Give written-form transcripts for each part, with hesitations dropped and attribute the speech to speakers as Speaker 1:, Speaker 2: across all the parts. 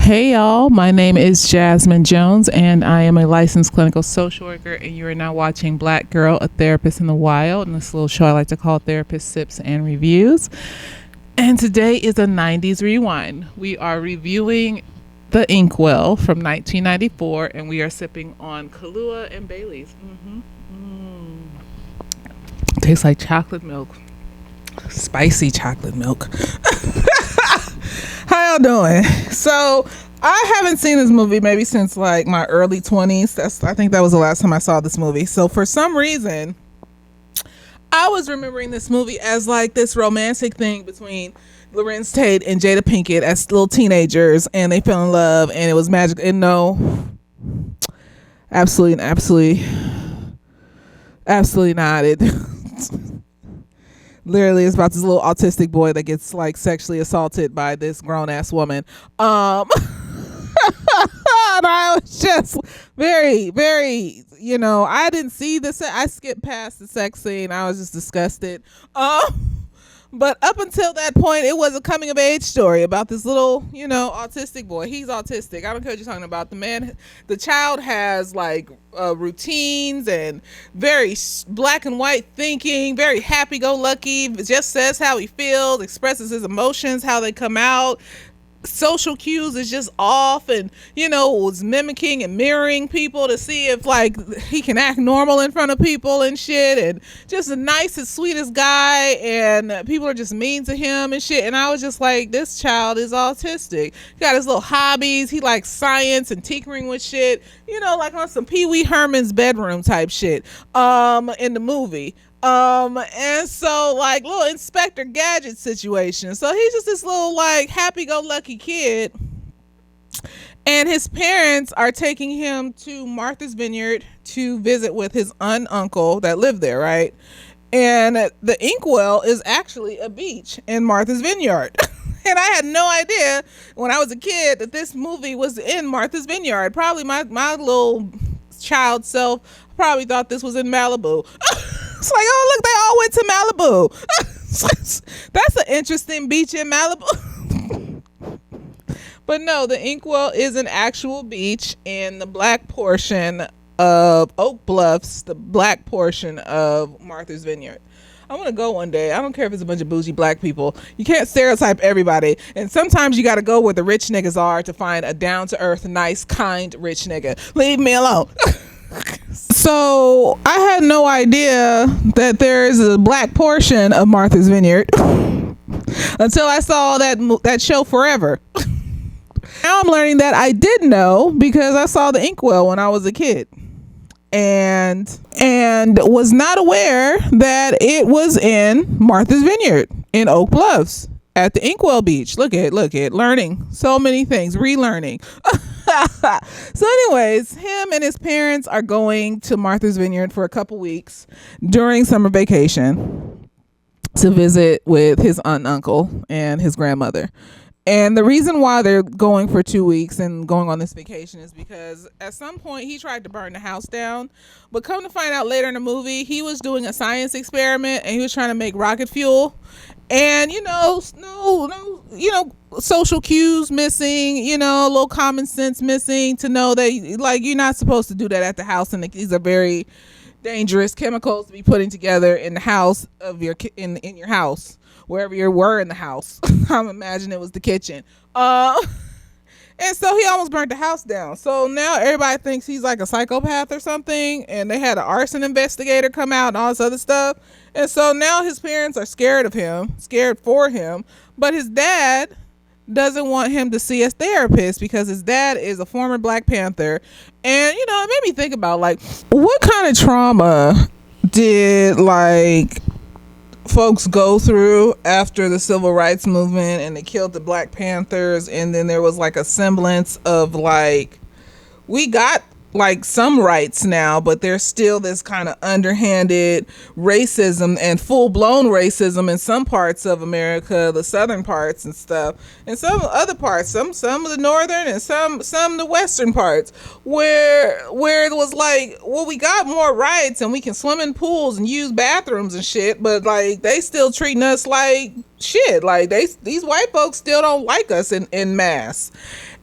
Speaker 1: Hey y'all, my name is Jasmine Jones and I am a licensed clinical social worker, and you are now watching Black Girl, a Therapist in the Wild, and this little show I like to call Therapist Sips and Reviews. And today is a 90s rewind. We are reviewing the Inkwell from 1994, and we are sipping on Kahlua and Bailey's. Tastes like chocolate milk. Spicy chocolate milk. How y'all doing? So I haven't seen this movie maybe since like my early 20s. I think that was the last time I saw this movie. So for some reason, I was remembering this movie as like this romantic thing between Lorenz Tate and Jada Pinkett as little teenagers, and they fell in love, and it was magic. And no, absolutely not. It literally is about this little autistic boy that gets like sexually assaulted by this grown-ass woman. And I was just very I didn't see this. I skipped past the sex scene. I was just disgusted. But up until that point, it was a coming of age story about this little, autistic boy. He's autistic. I don't care what you're talking about. The child has like routines and very black and white thinking, very happy-go-lucky, just says how he feels, expresses his emotions, how they come out. Social cues is just off, and was mimicking and mirroring people to see if like he can act normal in front of people and shit, and just the nicest, sweetest guy, and people are just mean to him and shit. And I was just like, this child is autistic. He got his little hobbies. He likes science and tinkering with shit, like on some Pee Wee Herman's bedroom type shit in the movie. And so like little Inspector Gadget situation. So he's just this little like happy-go-lucky kid, and his parents are taking him to Martha's Vineyard to visit with his uncle that lived there, right? And the Inkwell is actually a beach in Martha's Vineyard. And I had no idea when I was a kid that this movie was in Martha's Vineyard. Probably my little child self probably thought this was in Malibu. It's like, oh, look, they all went to Malibu. That's an interesting beach in Malibu. But no, the Inkwell is an actual beach in the black portion of Oak Bluffs, the black portion of Martha's Vineyard. I want to go one day. I don't care if it's a bunch of bougie black people. You can't stereotype everybody. And sometimes you got to go where the rich niggas are to find a down-to-earth, nice, kind, rich nigga. Leave me alone. So I had no idea that there is a black portion of Martha's Vineyard until I saw that show Forever. Now I'm learning that I did know because I saw the Inkwell when I was a kid, and was not aware that it was in Martha's Vineyard in Oak Bluffs at the Inkwell Beach. Look at learning so many things, relearning. So anyways, him and his parents are going to Martha's Vineyard for a couple weeks during summer vacation to visit with his aunt and uncle and his grandmother. And the reason why they're going for 2 weeks and going on this vacation is because at some point he tried to burn the house down, but come to find out later in the movie, he was doing a science experiment and he was trying to make rocket fuel. And no, social cues missing, a little common sense missing to know that like you're not supposed to do that at the house, and these are very dangerous chemicals to be putting together in the house of your in your house, wherever you were in the house. I'm imagining it was the kitchen. And so he almost burnt the house down. So now everybody thinks he's like a psychopath or something. And they had an arson investigator come out and all this other stuff. And so now his parents are scared for him. But his dad doesn't want him to see a therapist because his dad is a former Black Panther. And, it made me think about like, what kind of trauma did like folks go through after the civil rights movement and they killed the Black Panthers, and then there was like a semblance of like, we got like some rights now, but there's still this kind of underhanded racism and full-blown racism in some parts of America, the southern parts and stuff, and some other parts, some of the northern and some of the western parts, where it was like, well, we got more rights and we can swim in pools and use bathrooms and shit, but like they still treating us like shit. Like these white folks still don't like us in mass.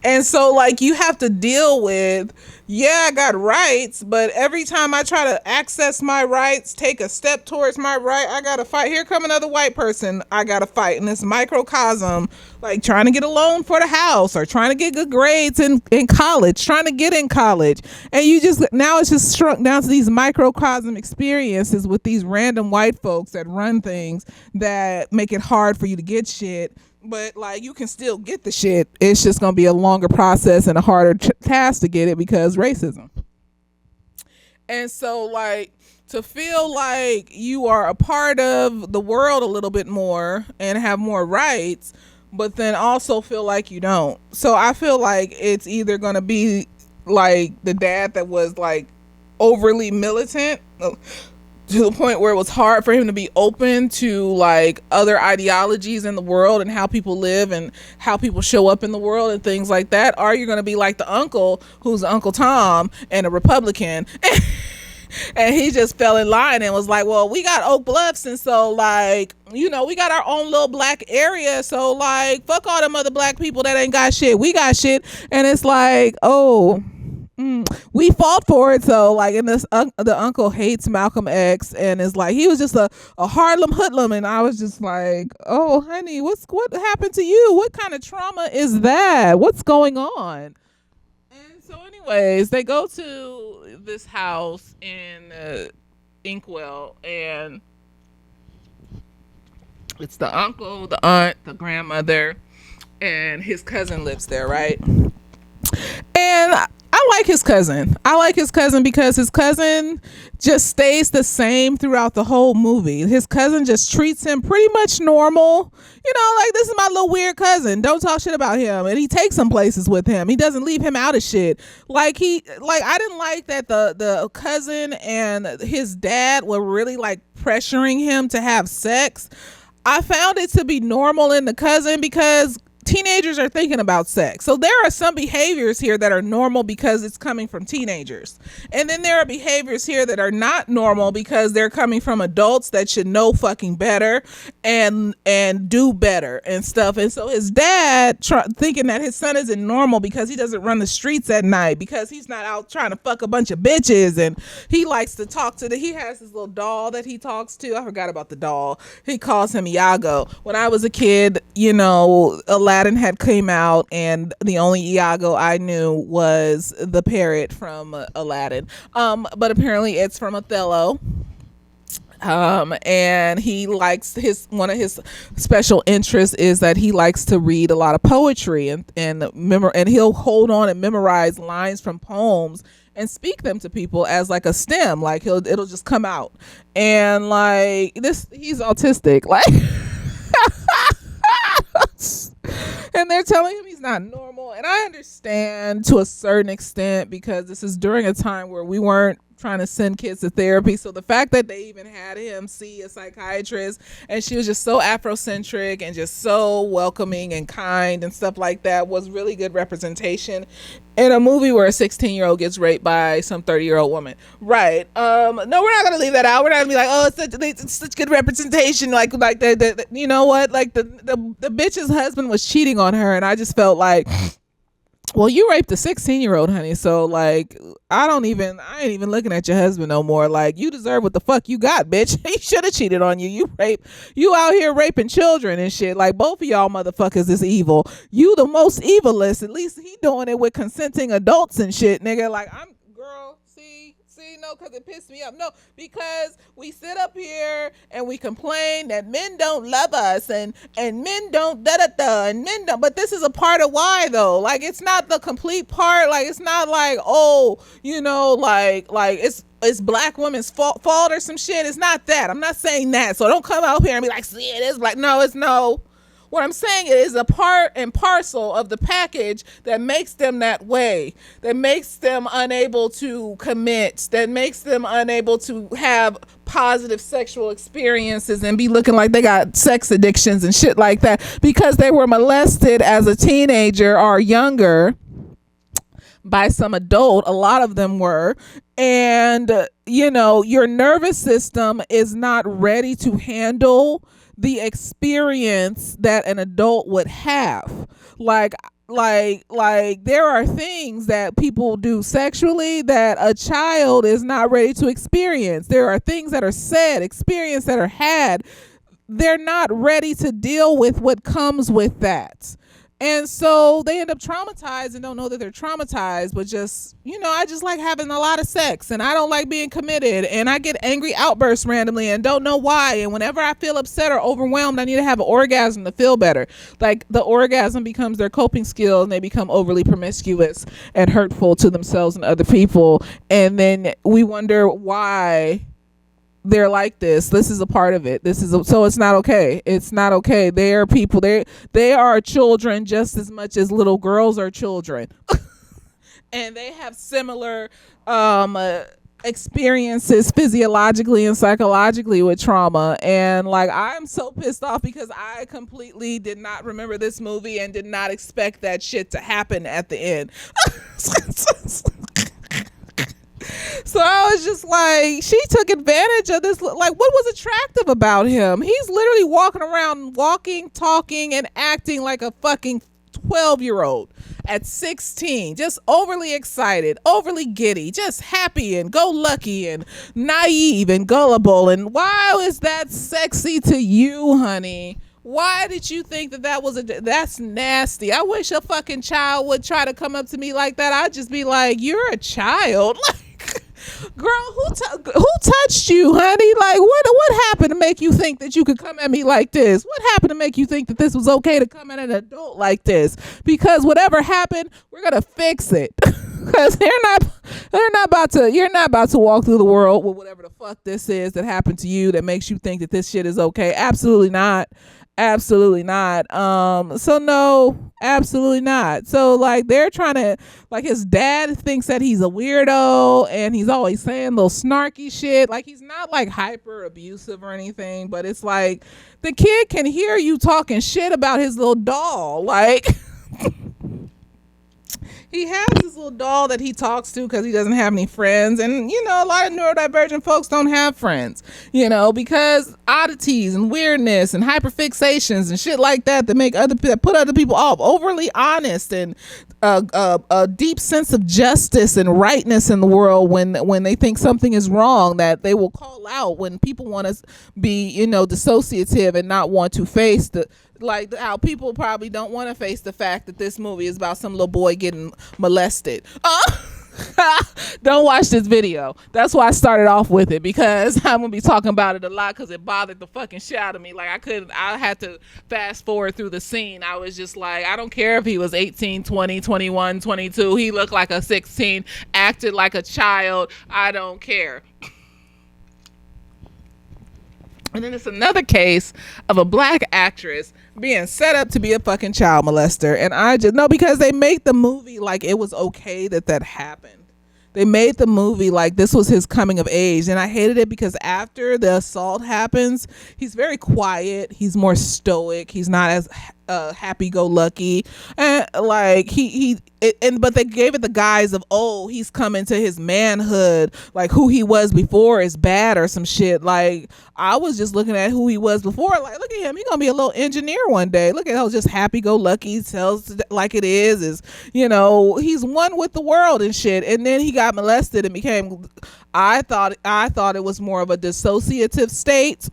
Speaker 1: And so, like, you have to deal with, yeah, I got rights, but every time I try to access my rights, take a step towards my right, I gotta fight. Here come another white person, I gotta fight in this microcosm, like trying to get a loan for the house or trying to get good grades in college, trying to get in college. And you just, now it's just shrunk down to these microcosm experiences with these random white folks that run things that make it hard for you to get shit. But like, you can still get the shit. It's just gonna be a longer process and a harder task to get it because racism. And so, like, to feel like you are a part of the world a little bit more and have more rights, but then also feel like you don't. So I feel like it's either gonna be like the dad that was like overly militant, to the point where it was hard for him to be open to like other ideologies in the world and how people live and how people show up in the world and things like that. Or you're going to be like the uncle who's Uncle Tom and a Republican and he just fell in line and was like, well, we got Oak Bluffs, and so, like, you know, we got our own little black area, so like, fuck all them other black people that ain't got shit, we got shit. And it's like, oh, we fought for it. So like, in this the uncle hates Malcolm X and is like, he was just a Harlem hoodlum. And I was just like, oh honey, what happened to you? What kind of trauma is that? What's going on? And so anyways, they go to this house in Inkwell, and it's the uncle, the aunt, the grandmother, and his cousin lives there, right? And I like his cousin. I like his cousin because his cousin just stays the same throughout the whole movie. His cousin just treats him pretty much normal. You know, like, this is my little weird cousin. Don't talk shit about him. And he takes him places with him. He doesn't leave him out of shit. I didn't like that the cousin and his dad were really like pressuring him to have sex. I found it to be normal in the cousin because teenagers are thinking about sex. So there are some behaviors here that are normal because it's coming from teenagers. And then there are behaviors here that are not normal because they're coming from adults that should know fucking better and do better and stuff. And so his dad thinking that his son isn't normal because he doesn't run the streets at night, because he's not out trying to fuck a bunch of bitches, and he likes to talk to he has this little doll that he talks to. I forgot about the doll. He calls him Iago. When I was a kid, you know, Aladdin had came out, and the only Iago I knew was the parrot from Aladdin. But apparently it's from Othello. And he likes one of his special interests is that he likes to read a lot of poetry and he'll hold on and memorize lines from poems and speak them to people as like a stem, like it'll just come out. And like he's autistic, like and they're telling him he's not normal. And I understand to a certain extent, because this is during a time where we weren't trying to send kids to therapy. So the fact that they even had him see a psychiatrist, and she was just so Afrocentric and just so welcoming and kind and stuff like that, was really good representation in a movie where a 16-year-old gets raped by some 30-year-old woman. Right. No, we're not going to leave that out. We're not going to be like, oh, it's such good representation. Like the you know what? Like the bitch's husband was cheating on her, and I just felt like, well, you raped a 16-year-old, honey. So like, I ain't even looking at your husband no more. Like, you deserve what the fuck you got, bitch. He should have cheated on you. You out here raping children and shit. Like, both of y'all motherfuckers is evil. You the most evilest. At least he doing it with consenting adults and shit, nigga. Like, no, because it pissed me off. No, because we sit up here and we complain that men don't love us and men don't da-da-da and men don't. But this is a part of why, though. Like, it's not the complete part. Like, it's not like, oh, you know, like it's black women's fault or some shit. It's not that. I'm not saying that. So don't come out here and be like, see, it is like, no, it's no. What I'm saying is a part and parcel of the package that makes them that way, that makes them unable to commit, that makes them unable to have positive sexual experiences and be looking like they got sex addictions and shit like that because they were molested as a teenager or younger by some adult. A lot of them were. And, you know, your nervous system is not ready to handle the experience that an adult would have. Like, like there are things that people do sexually that a child is not ready to experience. There are things that are said, experience that are had. They're not ready to deal with what comes with that. And so they end up traumatized and don't know that they're traumatized, but just, I just like having a lot of sex and I don't like being committed and I get angry outbursts randomly and don't know why. And whenever I feel upset or overwhelmed, I need to have an orgasm to feel better. Like the orgasm becomes their coping skill and they become overly promiscuous and hurtful to themselves and other people. And then we wonder why they're like this. This is a part of it. So it's not okay. It's not okay. They are people. They are children just as much as little girls are children. And they have similar experiences physiologically and psychologically with trauma. And like, I'm so pissed off because I completely did not remember this movie and did not expect that shit to happen at the end. So I was just like, she took advantage of this. Like, what was attractive about him? He's literally walking around, talking, and acting like a fucking 12-year-old at 16, just overly excited, overly giddy, just happy and go lucky and naive and gullible. And why is that sexy to you, honey? Why did you think that was that's nasty? I wish a fucking child would try to come up to me like that. I'd just be like, you're a child. Girl, who touched you, honey? Like, what happened to make you think that you could come at me like this? What happened to make you think that this was okay to come at an adult like this? Because whatever happened, we're gonna fix it. Because you're not about to walk through the world with whatever the fuck this is that happened to you that makes you think that this shit is okay. Absolutely not. Absolutely not. So no, absolutely not. So like, they're trying to, like, his dad thinks that he's a weirdo and he's always saying little snarky shit. Like, he's not like hyper abusive or anything, but it's like the kid can hear you talking shit about his little doll. Like, he has this little doll that he talks to because he doesn't have any friends. And, a lot of neurodivergent folks don't have friends, because oddities and weirdness and hyperfixations and shit like that that put other people off. Overly honest and a deep sense of justice and rightness in the world when they think something is wrong, that they will call out when people want to be, dissociative and not want to face like how people probably don't want to face the fact that this movie is about some little boy getting molested. Don't watch this video. That's why I started off with it, because I'm gonna be talking about it a lot because it bothered the fucking shit out of me. Like, I had to fast forward through the scene. I was just like, I don't care if he was 18, 20, 21, 22. He looked like a 16, acted like a child. I don't care. And then it's another case of a black actress being set up to be a fucking child molester. And I just know, because they made the movie like it was okay that happened. They made the movie like this was his coming of age. And I hated it because after the assault happens, he's very quiet. He's more stoic. He's not as happy-go-lucky. And like but they gave it the guise of, oh, he's coming to his manhood. Like, who he was before is bad or some shit. Like, I was just looking at who he was before. Like, look at him. He's going to be a little engineer one day. Look at how just happy-go-lucky, tells like it is, he's one with the world and shit. And then he got molested and became, I thought it was more of a dissociative state.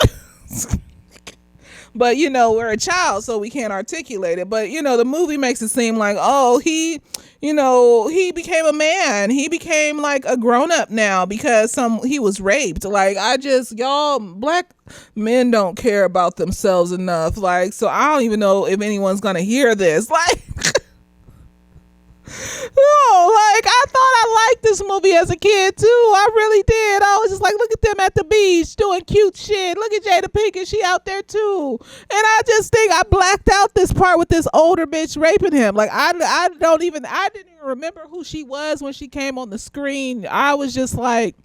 Speaker 1: But, we're a child, so we can't articulate it. But, the movie makes it seem like, oh, he became a man. He became like a grown-up now because he was raped. Like, y'all, black men don't care about themselves enough. Like, so I don't even know if anyone's going to hear this. Like, no, like, I thought I liked this movie as a kid too. I really did. I was just like, look at them at the beach doing cute shit. Look at Jada Pinkett, she out there too. And I just think I blacked out this part with this older bitch raping him. Like, I didn't even remember who she was when she came on the screen. I was just like,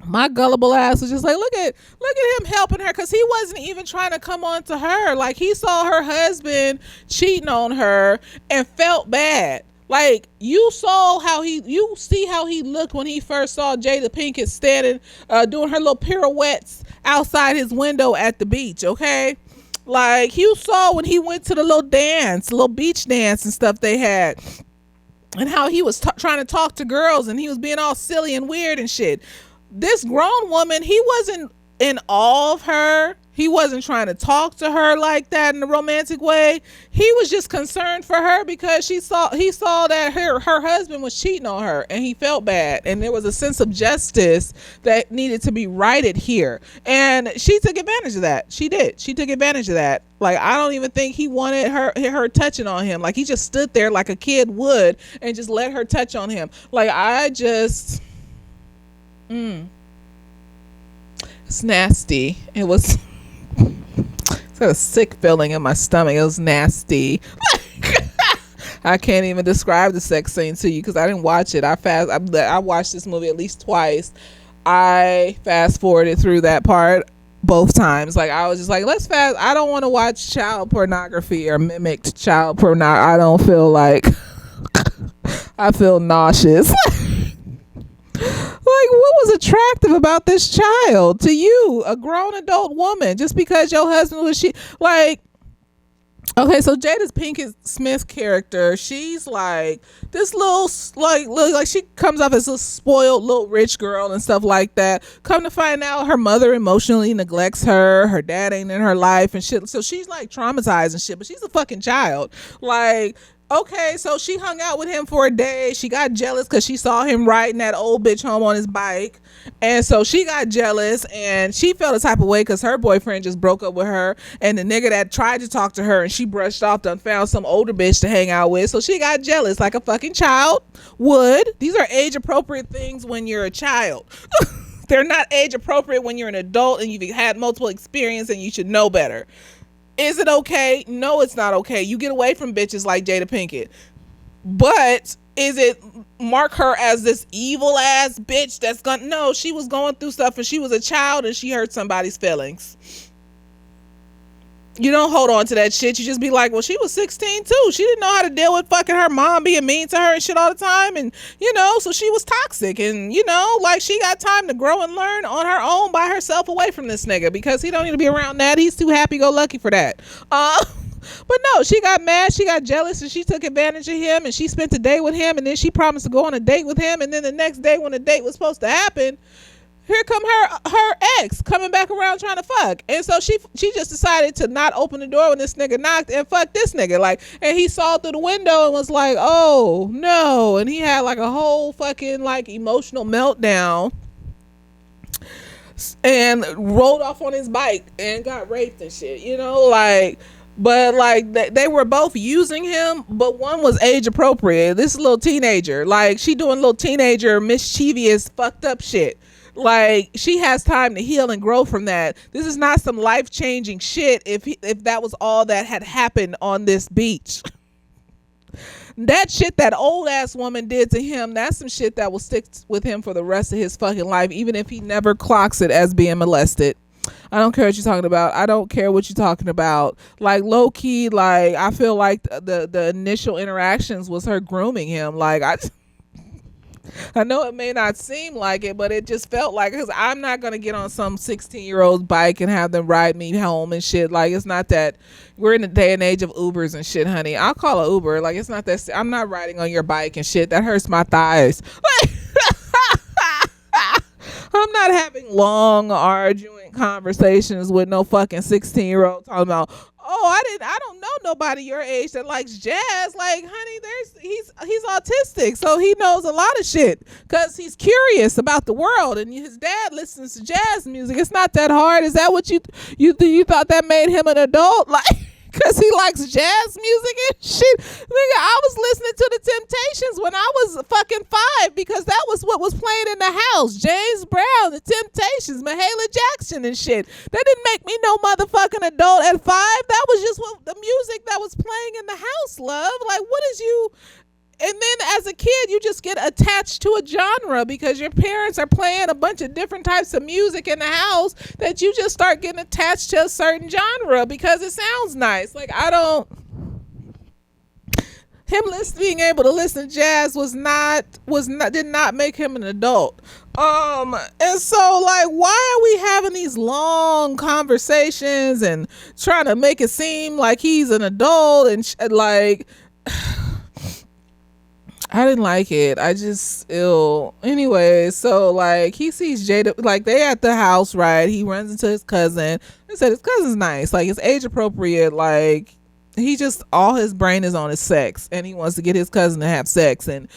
Speaker 1: my gullible ass was just like, look at him helping her, because he wasn't even trying to come on to her. Like, he saw her husband cheating on her and felt bad. Like, you see how he looked when he first saw Jada Pinkett standing, doing her little pirouettes outside his window at the beach, okay? Like you saw when he went to the little dance, little beach dance and stuff they had, and how he was trying to talk to girls and he was being all silly and weird and shit. This grown woman, he wasn't in awe of her. He wasn't trying to talk to her like that in a romantic way. He was just concerned for her because he saw that her husband was cheating on her and he felt bad, and there was a sense of justice that needed to be righted here. And she took advantage of that. She did. She took advantage of that. Like, I don't even think he wanted her touching on him. Like, he just stood there like a kid would and just let her touch on him. Like, I just it's nasty. It was it's got a sick feeling in my stomach. It was nasty. I can't even describe the sex scene to you because I didn't watch it. I watched this movie at least twice. I fast forwarded through that part both times. Like, I was just like, let's fast. I don't want to watch child pornography or mimicked child pornography. I don't feel like I feel nauseous. Like, what was attractive about this child to you, a grown adult woman, just because your husband was like, okay, so Jada Pinkett Smith character, she's like this little like she comes off as a spoiled little rich girl and stuff like that. Come to find out, her mother emotionally neglects her dad ain't in her life and shit, so she's like traumatized and shit, but she's a fucking child. Like, okay, so she hung out with him for a day. She got jealous because she saw him riding that old bitch home on his bike. And so she got jealous and she felt a type of way because her boyfriend just broke up with her. And the nigga that tried to talk to her and she brushed off done found some older bitch to hang out with. So she got jealous like a fucking child would. These are age appropriate things when you're a child. They're not age appropriate when you're an adult and you've had multiple experience and you should know better. Is it okay? No, it's not okay. You get away from bitches like Jada Pinkett. But is it mark her as this evil ass bitch that's gonna... No, she was going through stuff and she was a child and she hurt somebody's feelings. You don't hold on to that shit. You just be like, well, she was 16 too. She didn't know how to deal with fucking her mom being mean to her and shit all the time. And, so she was toxic. And, like, she got time to grow and learn on her own by herself away from this nigga because he don't need to be around that. He's too happy-go-lucky for that. But no, she got mad, she got jealous, and she took advantage of him, and she spent a day with him, and then she promised to go on a date with him, and then the next day when the date was supposed to happen, here come her ex coming back around trying to fuck. And so she just decided to not open the door when this nigga knocked and fuck this nigga. Like, and he saw through the window and was like, oh no. And he had like a whole fucking like emotional meltdown and rolled off on his bike and got raped and shit, like. But like they were both using him, but one was age appropriate. This is a little teenager. Like, she doing little teenager mischievous fucked up shit. Like, she has time to heal and grow from that. This is not some life-changing shit if that was all that had happened on this beach. That shit that old ass woman did to him, that's some shit that will stick with him for the rest of his fucking life, even if he never clocks it as being molested. I don't care what you're talking about. I don't care what you're talking about. Like, low key, like, I feel like the initial interactions was her grooming him. Like, I know it may not seem like it, but it just felt like, because I'm not going to get on some 16-year-old's bike and have them ride me home and shit. Like, it's not that. We're in the day and age of Ubers and shit, honey. I'll call an Uber. Like, it's not that. I'm not riding on your bike and shit. That hurts my thighs. Like, I'm not having long, arguing conversations with no fucking 16-year-old talking about, oh, I don't know nobody your age that likes jazz. Like, honey, he's autistic, so he knows a lot of shit because he's curious about the world, and his dad listens to jazz music. It's not that hard. Is that what you thought that made him an adult? Like, because he likes jazz music and shit. Nigga, I was listening to the Temptations when I was fucking 5 because that was what was playing in the house. James Brown, the Temptations, Mahalia Jackson and shit. That didn't make me no motherfucking adult at 5. That was just what the music that was playing in the house, love. Like, what is you... And then as a kid, you just get attached to a genre because your parents are playing a bunch of different types of music in the house that you just start getting attached to a certain genre because it sounds nice. Like, being able to listen to jazz did not make him an adult. And so like, why are we having these long conversations and trying to make it seem like he's an adult and like I didn't like it. I just ill. Anyway, so like he sees Jada, like they at the house, right? He runs into his cousin. He said his cousin's nice, like it's age appropriate. Like he just, all his brain is on his sex, and he wants to get his cousin to have sex and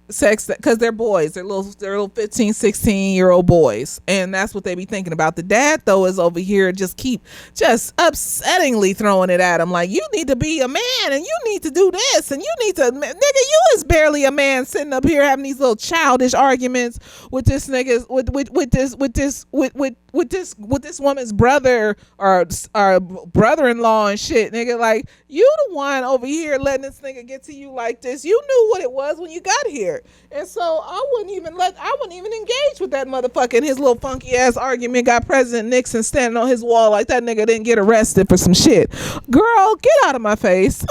Speaker 1: sex because they're boys, they're little 15, 16-year-old boys, and that's what they be thinking about. The dad though is over here just upsettingly throwing it at him like, you need to be a man and you need to do this and you need to, nigga, you is barely a man, sitting up here having these little childish arguments with this nigga, with this woman's brother or brother-in-law and shit, nigga. Like, you the one over here letting this nigga get to you like this. You knew what it was when you got here. And so I wouldn't even engage with that motherfucker in his little funky ass argument. Got President Nixon standing on his wall like that nigga didn't get arrested for some shit. Girl, get out of my face.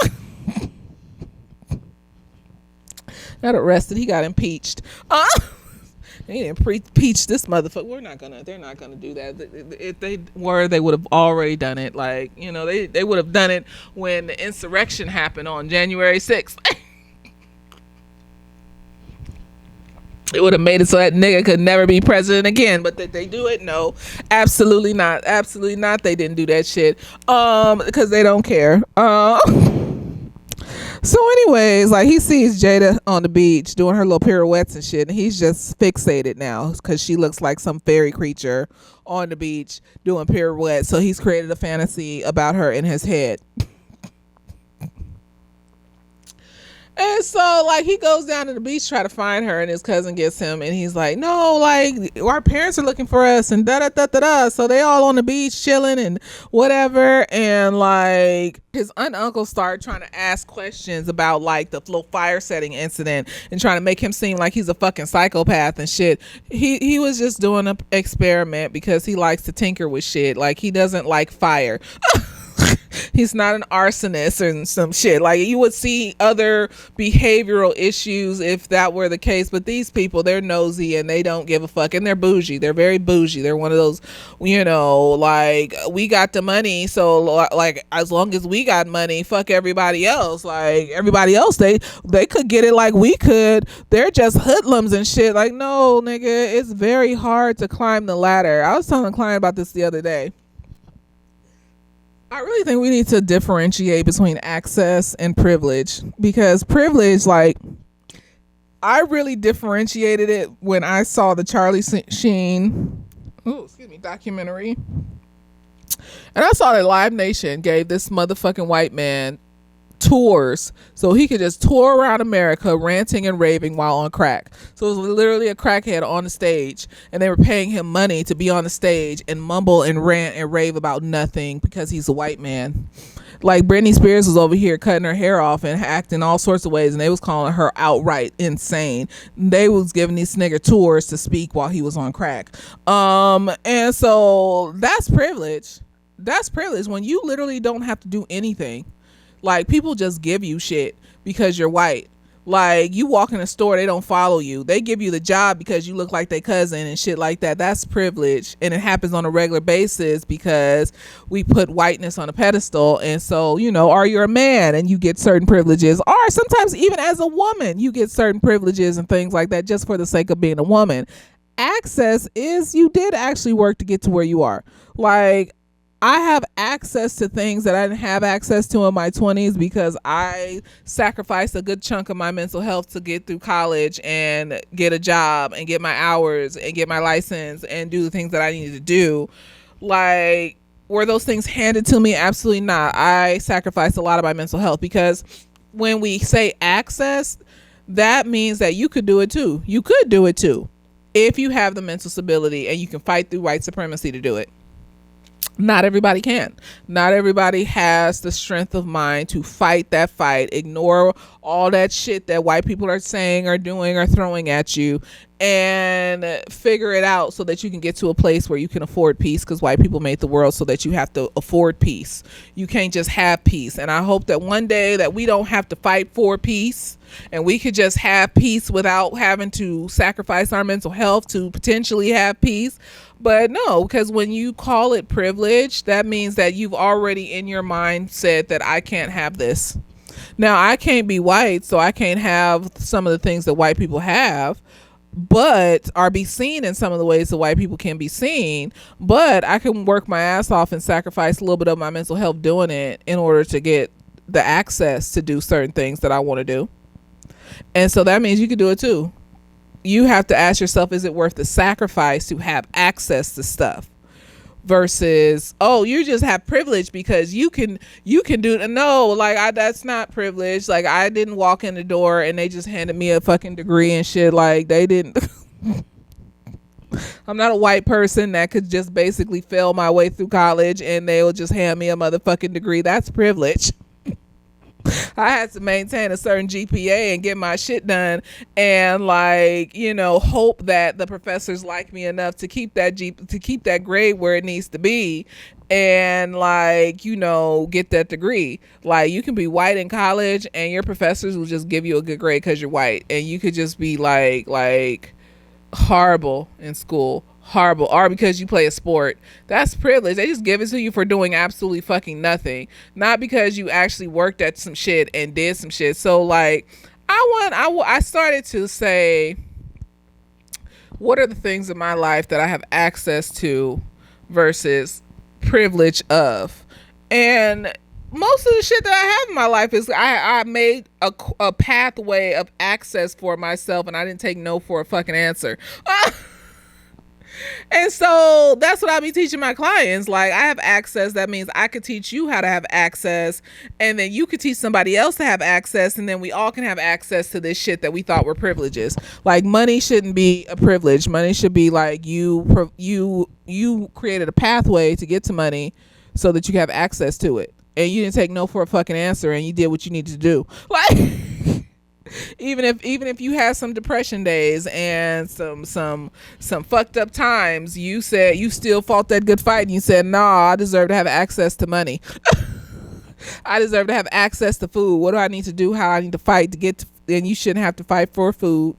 Speaker 1: Not arrested, he got impeached. They didn't impeach this motherfucker. They're not gonna do that. If they were, they would have already done it. Like, you know, they would have done it when the insurrection happened on January 6th. It would have made it so that nigga could never be president again. But did they do it? No, absolutely not. Absolutely not. They didn't do that shit. Because they don't care. So anyways, like he sees Jada on the beach doing her little pirouettes and shit, and he's just fixated now because she looks like some fairy creature on the beach doing pirouettes. So he's created a fantasy about her in his head. And so like he goes down to the beach try to find her, and his cousin gets him, and he's like, no, like our parents are looking for us and da da da da da. So they all on the beach chilling and whatever, and like his aunt and uncle start trying to ask questions about like the little fire setting incident and trying to make him seem like he's a fucking psychopath and shit. He was just doing an experiment because he likes to tinker with shit. Like he doesn't like fire. He's not an arsonist or some shit. Like you would see other behavioral issues if that were the case, but these people, they're nosy and they don't give a fuck, and they're bougie. They're very bougie. They're one of those, you know, like, we got the money, so like as long as we got money, fuck everybody else. Like everybody else, they could get it like we could. They're just hoodlums and shit. Like, no, nigga, it's very hard to climb the ladder. I was telling a client about this the other day. I really think we need to differentiate between access and privilege, because privilege, like, I really differentiated it when I saw the Charlie Sheen documentary, and I saw that Live Nation gave this motherfucking white man tours so he could just tour around America ranting and raving while on crack. So it was literally a crackhead on the stage, and they were paying him money to be on the stage and mumble and rant and rave about nothing because he's a white man. Like Britney Spears was over here cutting her hair off and acting all sorts of ways, and they was calling her outright insane. They was giving these nigger tours to speak while he was on crack. And so that's privilege. That's privilege when you literally don't have to do anything. Like, people just give you shit because you're white. Like, you walk in a store, they don't follow you. They give you the job because you look like their cousin and shit like that. That's privilege. And it happens on a regular basis because we put whiteness on a pedestal. And so, you know, or you're a man and you get certain privileges. Or sometimes even as a woman, you get certain privileges and things like that just for the sake of being a woman. Access is you did actually work to get to where you are. Like, I have access to things that I didn't have access to in my 20s because I sacrificed a good chunk of my mental health to get through college and get a job and get my hours and get my license and do the things that I needed to do. Like, were those things handed to me? Absolutely not. I sacrificed a lot of my mental health, because when we say access, that means that you could do it too. You could do it too if you have the mental stability and you can fight through white supremacy to do it. Not everybody can. Not everybody has the strength of mind to fight that fight, ignore all that shit that white people are saying or doing or throwing at you, and figure it out so that you can get to a place where you can afford peace, because white people made the world so that you have to afford peace. You can't just have peace. And I hope that one day that we don't have to fight for peace and we could just have peace without having to sacrifice our mental health to potentially have peace. But no, because when you call it privilege, that means that you've already in your mind said that I can't have this. Now, I can't be white, so I can't have some of the things that white people have, but are be seen in some of the ways that white people can be seen. But I can work my ass off and sacrifice a little bit of my mental health doing it in order to get the access to do certain things that I want to do. And so that means you can do it too. You have to ask yourself, is it worth the sacrifice to have access to stuff? Versus, oh, you just have privilege because you can do. No, like, that's not privilege. Like, I didn't walk in the door and they just handed me a fucking degree and shit. Like, they didn't. I'm not a white person that could just basically fail my way through college and they will just hand me a motherfucking degree. That's privilege. I had to maintain a certain GPA and get my shit done, and like, you know, hope that the professors like me enough to keep that grade where it needs to be, and like, you know, get that degree. Like, you can be white in college and your professors will just give you a good grade because you're white, and you could just be like horrible in school. Horrible. Or because you play a sport. That's privilege. They just give it to you for doing absolutely fucking nothing, not because you actually worked at some shit and did some shit. So like, I started to say, what are the things in my life that I have access to versus privilege of? And most of the shit that I have in my life is I made a pathway of access for myself, and I didn't take no for a fucking answer. And so that's what I be teaching my clients. Like, I have access. That means I could teach you how to have access, and then you could teach somebody else to have access, and then we all can have access to this shit that we thought were privileges. Like, money shouldn't be a privilege. Money should be like, you created a pathway to get to money so that you can have access to it, and you didn't take no for a fucking answer, and you did what you needed to do. Like, even if you had some depression days and some fucked up times, you said you still fought that good fight, and you said, nah, I deserve to have access to money. I deserve to have access to food. What do I need to do? How I need to fight to get to, and you shouldn't have to fight for food.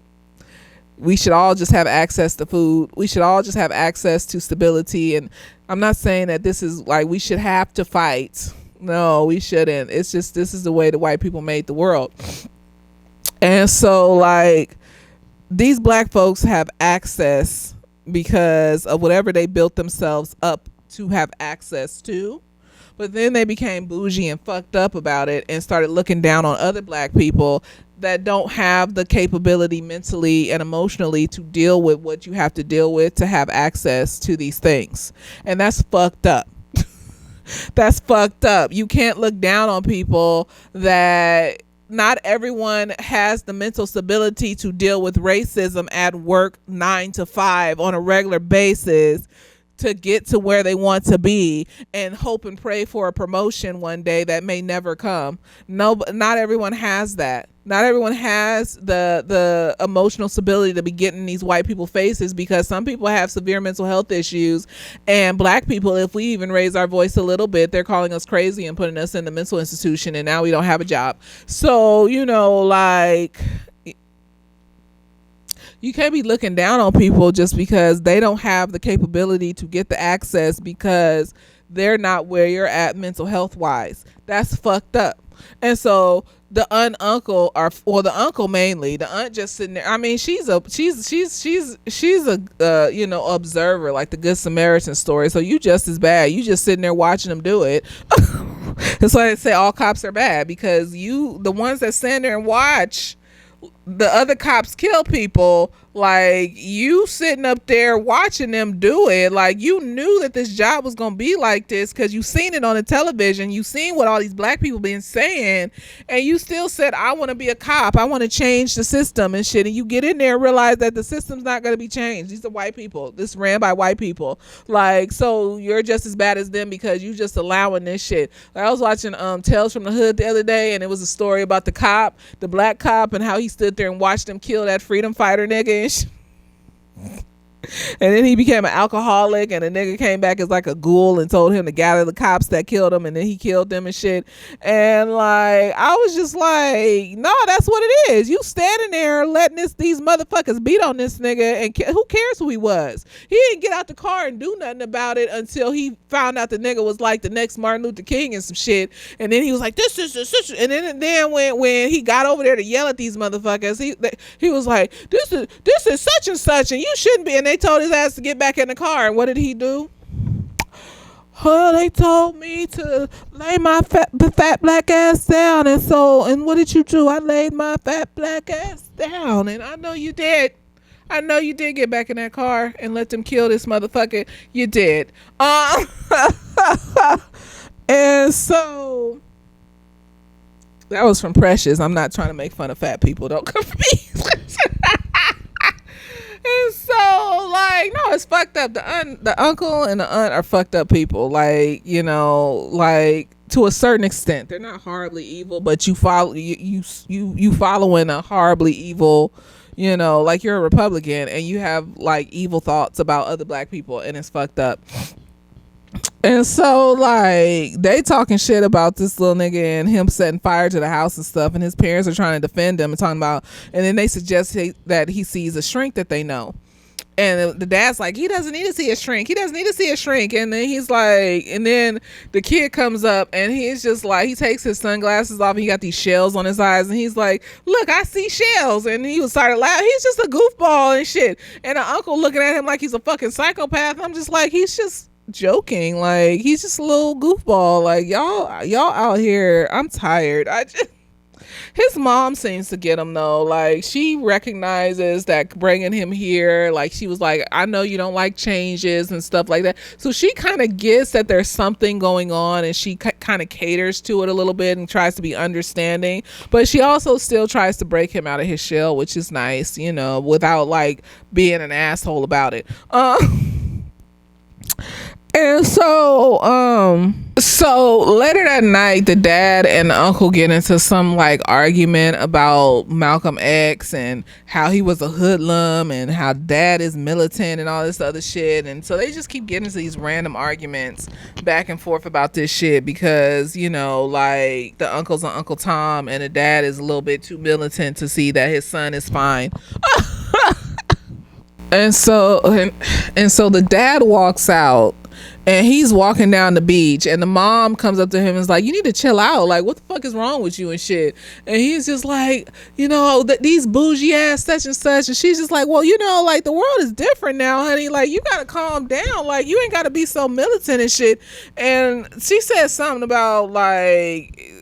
Speaker 1: We should all just have access to food. We should all just have access to stability. And I'm not saying that this is like we should have to fight. No, we shouldn't. It's just, this is the way the white people made the world. And so, like, these black folks have access because of whatever they built themselves up to have access to. But then they became bougie and fucked up about it and started looking down on other black people that don't have the capability mentally and emotionally to deal with what you have to deal with to have access to these things. And that's fucked up. That's fucked up. You can't look down on people that... Not everyone has the mental stability to deal with racism at work 9 to 5 on a regular basis to get to where they want to be and hope and pray for a promotion one day that may never come. No, not everyone has that. Not everyone has the emotional stability to be getting these white people faces, because some people have severe mental health issues, and black people, if we even raise our voice a little bit, they're calling us crazy and putting us in the mental institution, and now we don't have a job. So, you know, like, you can't be looking down on people just because they don't have the capability to get the access because they're not where you're at mental health wise. That's fucked up. And so the uncle, or the uncle mainly, the aunt just sitting there. I mean, she's a you know, observer, like the Good Samaritan story. So you just as bad. You just sitting there watching them do it. That's why they say all cops are bad, because you, the ones that stand there and watch the other cops kill people, like, you sitting up there watching them do it, like, you knew that this job was gonna be like this because you seen it on the television, you seen what all these black people been saying, and you still said, I want to be a cop, I want to change the system and shit. And you get in there and realize that the system's not going to be changed. These are white people, this ran by white people, like, so you're just as bad as them because you just allowing this shit. Like, I was watching Tales from the Hood the other day, and it was a story about the cop, the black cop, and how he stood there and watched them kill that freedom fighter nigga and And then he became an alcoholic, and the nigga came back as like a ghoul and told him to gather the cops that killed him, and then he killed them and shit. And like, I was just like, no, that's what it is. You standing there letting these motherfuckers beat on this nigga, and who cares who he was? He didn't get out the car and do nothing about it until he found out the nigga was like the next Martin Luther King and some shit. And then he was like, this is and then when he got over there to yell at these motherfuckers, he was like, this is such and such, and you shouldn't be. And they told his ass to get back in the car, and what did he do? Oh, they told me to lay my fat black ass down, and what did you do? I laid my fat black ass down, and I know you did. I know you did get back in that car and let them kill this motherfucker. You did. And so that was from Precious. I'm not trying to make fun of fat people. Don't come for me. And so, like, no, it's fucked up. The uncle and the aunt are fucked up people. Like, you know, like, to a certain extent, they're not horribly evil, but you following a horribly evil, you know, like you're a Republican and you have like evil thoughts about other black people, and it's fucked up. And so, like, they talking shit about this little nigga and him setting fire to the house and stuff, and his parents are trying to defend him and talking about, and then they suggest that he sees a shrink that they know. And the dad's like, he doesn't need to see a shrink. He doesn't need to see a shrink. And then he's like, and then the kid comes up and he's just like, he takes his sunglasses off and he got these shells on his eyes. And he's like, look, I see shells. And he was started laughing. He's just a goofball and shit. And the uncle looking at him like he's a fucking psychopath. I'm just like, he's just joking. Like, he's just a little goofball. Like, y'all out here, I'm tired. His mom seems to get him though. Like, she recognizes that bringing him here, like, she was like, I know you don't like changes and stuff like that. So she kind of gets that there's something going on, and she kind of caters to it a little bit and tries to be understanding. But she also still tries to break him out of his shell, which is nice, you know, without like being an asshole about it. And so later that night, the dad and the uncle get into some like argument about Malcolm X and how he was a hoodlum and how dad is militant and all this other shit. And so they just keep getting into these random arguments back and forth about this shit because, you know, like, the uncle's an Uncle Tom and the dad is a little bit too militant to see that his son is fine. And so the dad walks out and he's walking down the beach, and the mom comes up to him and is like, you need to chill out. Like, what the fuck is wrong with you and shit? And he's just like, you know, these bougie ass such and such. And she's just like, well, you know, like, the world is different now, honey. Like, you gotta calm down. Like, you ain't gotta be so militant and shit. And she said something about, like,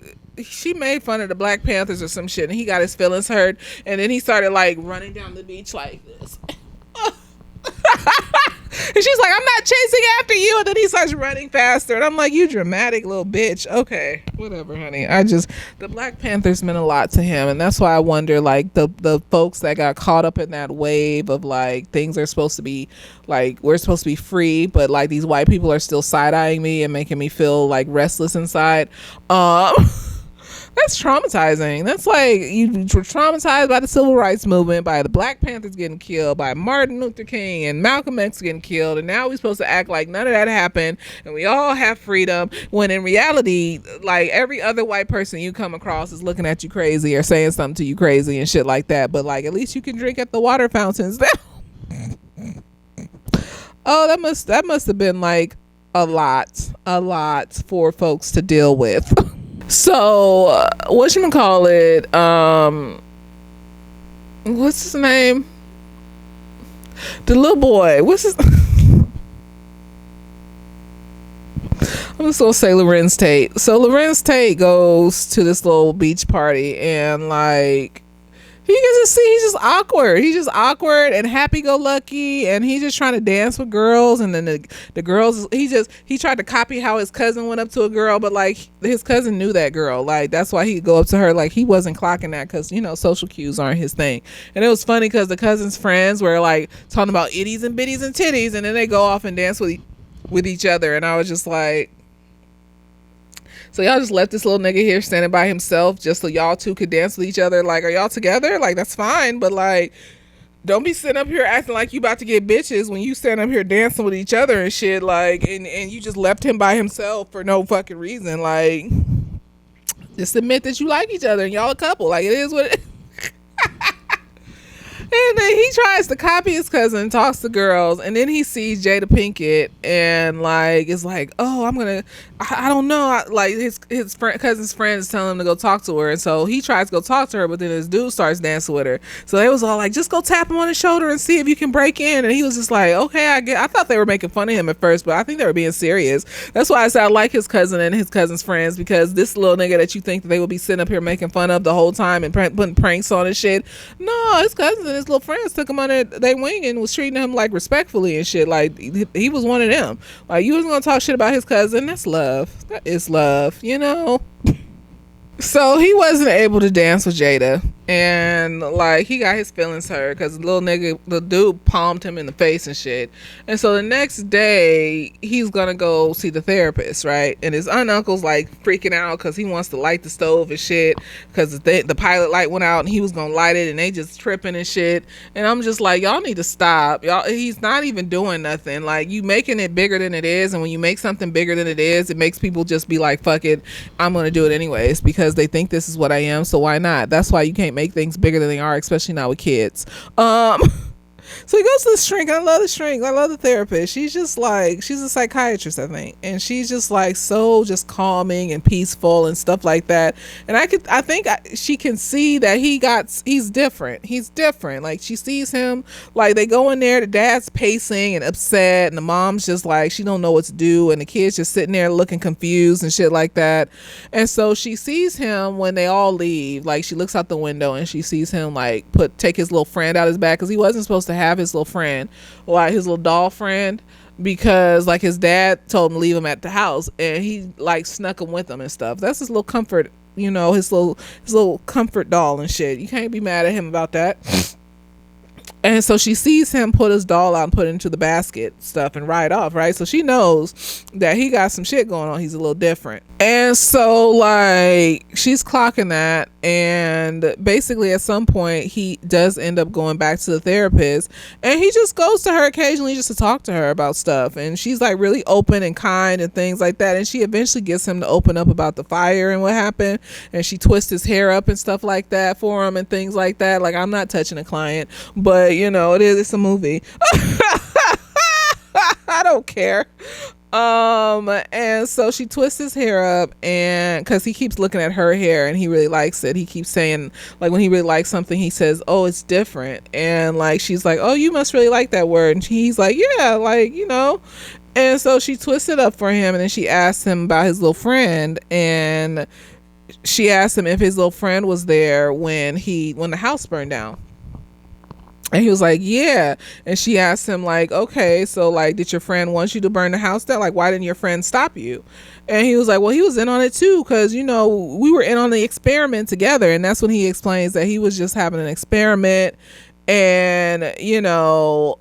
Speaker 1: she made fun of the Black Panthers or some shit, and he got his feelings hurt. And then he started like running down the beach like this. And she's like, I'm not chasing after you. And then he starts running faster. And I'm like, you dramatic little bitch. Okay, whatever, honey. The Black Panthers meant a lot to him. And that's why I wonder, like, the folks that got caught up in that wave of, like, things are supposed to be, like, we're supposed to be free, but, like, these white people are still side-eyeing me and making me feel, like, restless inside. That's traumatizing. That's like, you were traumatized by the civil rights movement, by the Black Panthers getting killed, by Martin Luther King and Malcolm X getting killed, and now we're supposed to act like none of that happened and we all have freedom, when in reality, like, every other white person you come across is looking at you crazy or saying something to you crazy and shit like that. But, like, at least you can drink at the water fountains now. Oh, that must have been like a lot for folks to deal with. So, whatchamacallit, what's his name? The little boy, what's his... I'm just gonna say Lorenz Tate. So Lorenz Tate goes to this little beach party, and, like, he gets to see he's just awkward and happy-go-lucky, and he's just trying to dance with girls. And then the girls, he tried to copy how his cousin went up to a girl, but, like, his cousin knew that girl. Like, that's why he'd go up to her. Like, he wasn't clocking that because, you know, social cues aren't his thing. And it was funny because the cousin's friends were, like, talking about itties and bitties and titties, and then they go off and dance with each other. And I was just like, so y'all just left this little nigga here standing by himself just so y'all two could dance with each other? Like, are y'all together? Like, that's fine, but, like, Don't be sitting up here acting like you about to get bitches when you stand up here dancing with each other and shit, like, and you just left him by himself for no fucking reason. Like, just admit that you like each other and y'all a couple. Like, it is what it And then he tries to copy his cousin, talks to girls, and then he sees Jada Pinkett and like is like, oh, I don't know, like his cousin's friends telling him to go talk to her, and so he tries to go talk to her, but then his dude starts dancing with her. So they was all like, just go tap him on his shoulder and see if you can break in. And he was just like, okay, I thought they were making fun of him at first, but I think they were being serious. That's why I said I like his cousin and his cousin's friends, because this little nigga that you think that they would be sitting up here making fun of the whole time and putting pranks on and shit, no, his cousin and his little friends took him under their wing and was treating him like respectfully and shit. Like he was one of them. Like, you was gonna talk shit about his cousin. That's love. That is love, you know. So he wasn't able to dance with Jada, and like he got his feelings hurt because the dude palmed him in the face and shit. And so the next day he's gonna go see the therapist, right? And his uncle's like freaking out because he wants to light the stove and shit because the pilot light went out and he was gonna light it, and they just tripping and shit. And I'm just like, y'all need to stop. Y'all, he's not even doing nothing. Like, you making it bigger than it is, and when you make something bigger than it is, it makes people just be like, fuck it, I'm gonna do it anyways, because they think this is what I am, so why not? That's why you can't make things bigger than they are, especially not with kids. So he goes to the shrink. I love the shrink. I love the therapist. She's just like, she's a psychiatrist, I think, and she's just like so just calming and peaceful and stuff like that. And I think she can see that he's different. He's different. Like, she sees him, like, they go in there, the dad's pacing and upset, and the mom's just like, she don't know what to do, and the kid's just sitting there looking confused and shit like that. And so she sees him when they all leave. Like, she looks out the window and she sees him like take his little friend out his back, because he wasn't supposed to have his little friend, like his little doll friend, because like his dad told him to leave him at the house, and he like snuck him with him and stuff. That's his little comfort, you know, his little comfort doll and shit. You can't be mad at him about that. And so she sees him put his doll out and put it into the basket stuff and ride off, right? So she knows that he got some shit going on. He's a little different. And so like she's clocking that, and basically at some point he does end up going back to the therapist, and he just goes to her occasionally just to talk to her about stuff, and she's like really open and kind and things like that. And she eventually gets him to open up about the fire and what happened, and she twists his hair up and stuff like that for him and things like that. Like, I'm not touching a client, but you know, it's a movie. I don't care. And so she twists his hair up, and because he keeps looking at her hair and he really likes it, he keeps saying, like, when he really likes something, he says, oh, it's different. And like, she's like, oh, you must really like that word. And he's like, yeah, like, you know. And so she twists it up for him, and then she asks him about his little friend, and she asked him if his little friend was there when the house burned down. And he was like, yeah. And she asked him like, okay, so like, did your friend want you to burn the house down? Like, why didn't your friend stop you? And he was like, well, he was in on it too, because, you know, we were in on the experiment together. And that's when he explains that he was just having an experiment, and you know,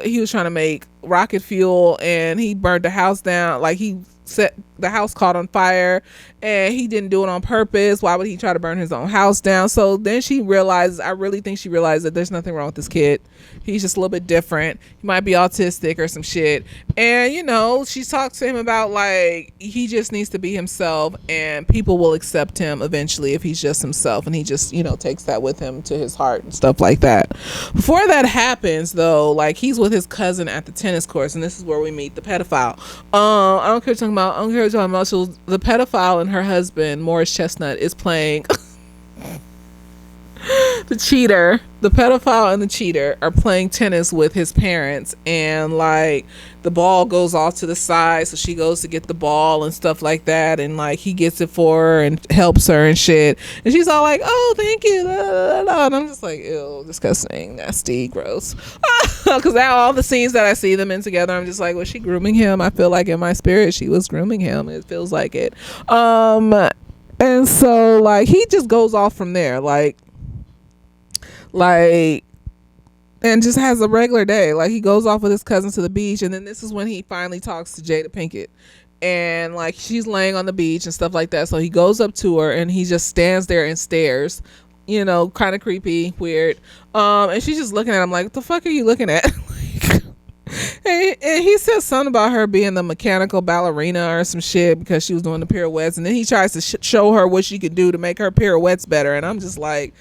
Speaker 1: he was trying to make rocket fuel, and he burned the house down. Like, he set the house caught on fire, and he didn't do it on purpose. Why would he try to burn his own house down? So then she realizes, I really think she realized that there's nothing wrong with this kid. He's just a little bit different. He might be autistic or some shit. And you know, she talks to him about like, he just needs to be himself, and people will accept him eventually if he's just himself, and he just, you know, takes that with him to his heart and stuff like that. Before that happens though, like, he's with his cousin at the tennis course, and this is where we meet the pedophile. I don't care what you're talking about. So the pedophile and her husband, Morris Chestnut, is playing the cheater. The pedophile and the cheater are playing tennis with his parents, and like, the ball goes off to the side, so she goes to get the ball and stuff like that, and like, he gets it for her and helps her and shit, and she's all like, oh, thank you, la, la, la. And I'm just like, ew, disgusting, nasty, gross. Because now all the scenes that I see them in together, I'm just like, was she grooming him? I feel like in my spirit she was grooming him. It feels like it. And so like, he just goes off from there, like, and just has a regular day. Like, he goes off with his cousin to the beach, and then this is when he finally talks to Jada Pinkett, and like, she's laying on the beach and stuff like that. So he goes up to her, and he just stands there and stares, you know, kind of creepy, weird. And she's just looking at him like, what the fuck are you looking at? Like, and he says something about her being the mechanical ballerina or some shit because she was doing the pirouettes, and then he tries to show her what she could do to make her pirouettes better. And I'm just like,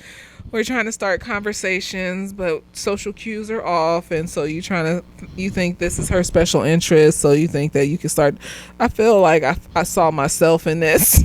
Speaker 1: we're trying to start conversations, but social cues are off, and so you think this is her special interest, so you think that you can start. I feel like I saw myself in this.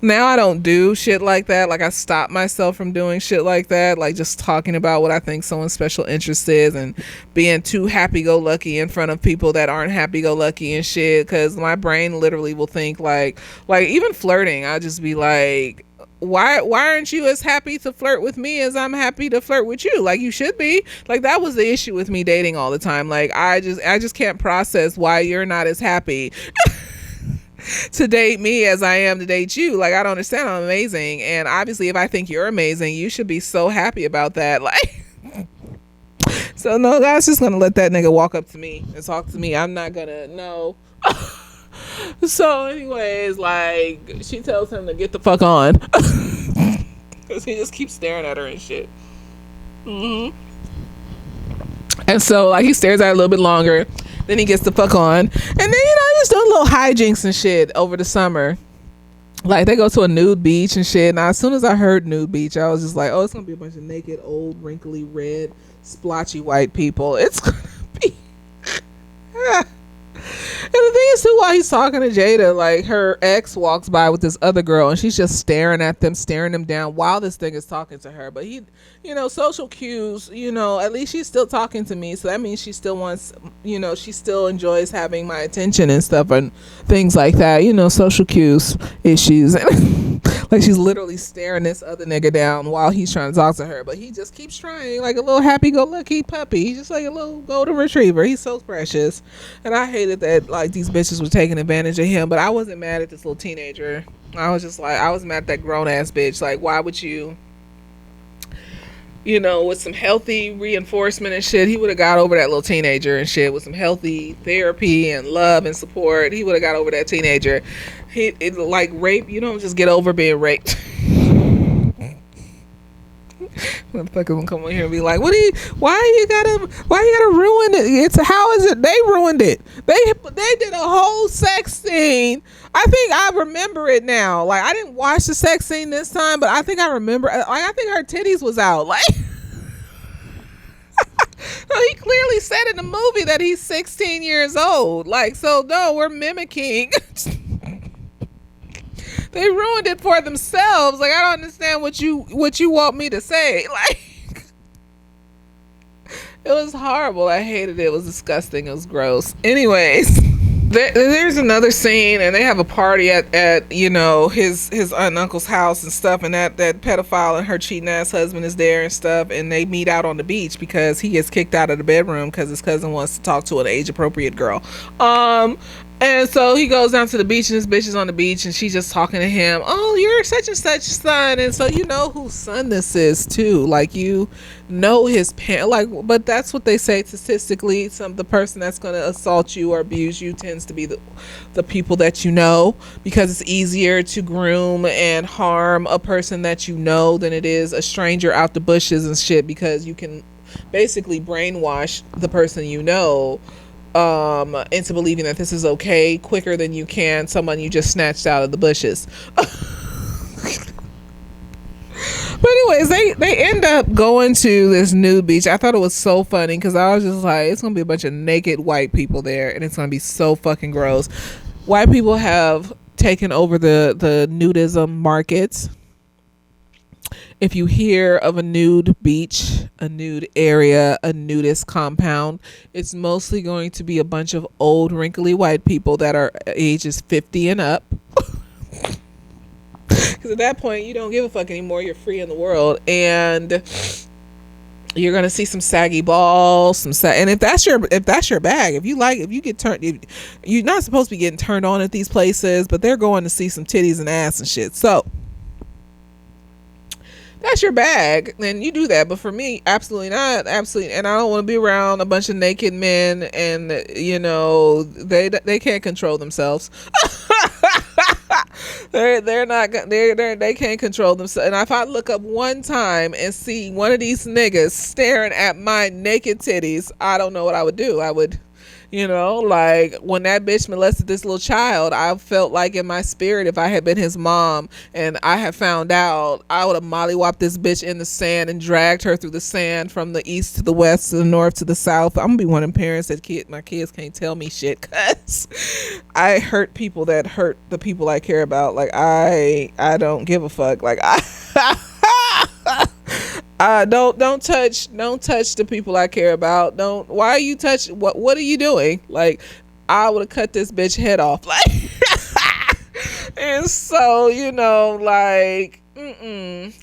Speaker 1: Now I don't do shit like that. Like, I stop myself from doing shit like that, like just talking about what I think someone's special interest is and being too happy-go-lucky in front of people that aren't happy-go-lucky and shit, because my brain literally will think like even flirting, I'll just be like, why aren't you as happy to flirt with me as I'm happy to flirt with you? Like, you should be. Like, that was the issue with me dating all the time. Like, I just can't process why you're not as happy to date me as I am to date you. Like, I don't understand. I'm amazing, and obviously if I think you're amazing, you should be so happy about that. Like, so no, God's just gonna let that nigga walk up to me and talk to me. I'm not gonna, no. So anyways, like, she tells him to get the fuck on because he just keeps staring at her and shit. And so, like, he stares at her a little bit longer, then he gets the fuck on, and then, you know, he's doing little hijinks and shit over the summer. Like, they go to a nude beach and shit. Now, as soon as I heard nude beach, I was just like, oh, it's gonna be a bunch of naked, old, wrinkly, red, splotchy white people. It's gonna be And the thing is too, while he's talking to Jada, like, her ex walks by with this other girl, and she's just staring at them, staring them down while this thing is talking to her. But he, you know, social cues, you know, at least she's still talking to me, so that means she still wants, you know, she still enjoys having my attention and stuff and things like that, you know, social cues issues. Like, she's literally staring this other nigga down while he's trying to talk to her, but he just keeps trying, like a little happy-go-lucky puppy. He's just like a little golden retriever. He's so precious. And I hated that, like, these bitches were taking advantage of him, but I wasn't mad at this little teenager. I was just like, I was mad at that grown-ass bitch. Like, why would you, you know, with some healthy reinforcement and shit, he would have got over that little teenager and shit. With some healthy therapy and love and support, he would have got over that teenager. Like, rape, you don't just get over being raped. Motherfucker gonna come on here and be like, why you gotta ruin it? How is it they ruined it? They did a whole sex scene. I think I remember it now. Like, I didn't watch the sex scene this time, but I think I remember. Like, I think her titties was out. Like, he clearly said in the movie that he's 16 years old. Like, so no, we're mimicking. They ruined it for themselves. Like, I don't understand what you want me to say. Like, it was horrible. I hated it. It was disgusting. It was gross. Anyways, there's another scene, and they have a party at you know, his aunt and uncle's house and stuff, and that pedophile and her cheating ass husband is there and stuff, and they meet out on the beach because he gets kicked out of the bedroom because his cousin wants to talk to an age appropriate girl. And so he goes down to the beach, and this bitch is on the beach, and she's just talking to him. Oh, you're such and such son. And so you know whose son this is too. Like, you know his parent. Like, but that's what they say statistically. The person that's going to assault you or abuse you tends to be the people that you know, because it's easier to groom and harm a person that you know than it is a stranger out the bushes and shit, because you can basically brainwash the person you know into believing that this is okay quicker than you can someone you just snatched out of the bushes. But anyways, they end up going to this nude beach. I thought it was so funny because I was just like, it's gonna be a bunch of naked white people there, and it's gonna be so fucking gross. White people have taken over the nudism markets. If you hear of a nude beach, a nude area, a nudist compound, it's mostly going to be a bunch of old, wrinkly white people that are ages 50 and up. Because at that point, you don't give a fuck anymore. You're free in the world. And you're going to see some saggy balls, and if that's your bag, if you get turned, you're not supposed to be getting turned on at these places, but they're going to see some titties and ass and shit. So that's your bag, then you do that. But for me, absolutely not. Absolutely. And I don't want to be around a bunch of naked men, and you know, they can't control themselves. They're not they can't control themselves. And if I look up one time and see one of these niggas staring at my naked titties, I don't know what I would do. I would, like when that bitch molested this little child, I felt like in my spirit, if I had been his mom and I had found out, I would have mollywopped this bitch in the sand and dragged her through the sand from the east to the west to the north to the south. I'm gonna be one of them parents that my kids can't tell me shit, cause I hurt people that hurt the people I care about. Like I don't give a fuck. Like don't touch the people I care about. Why are you touching? What are you doing? Like I would have cut this bitch head off. Like and so, like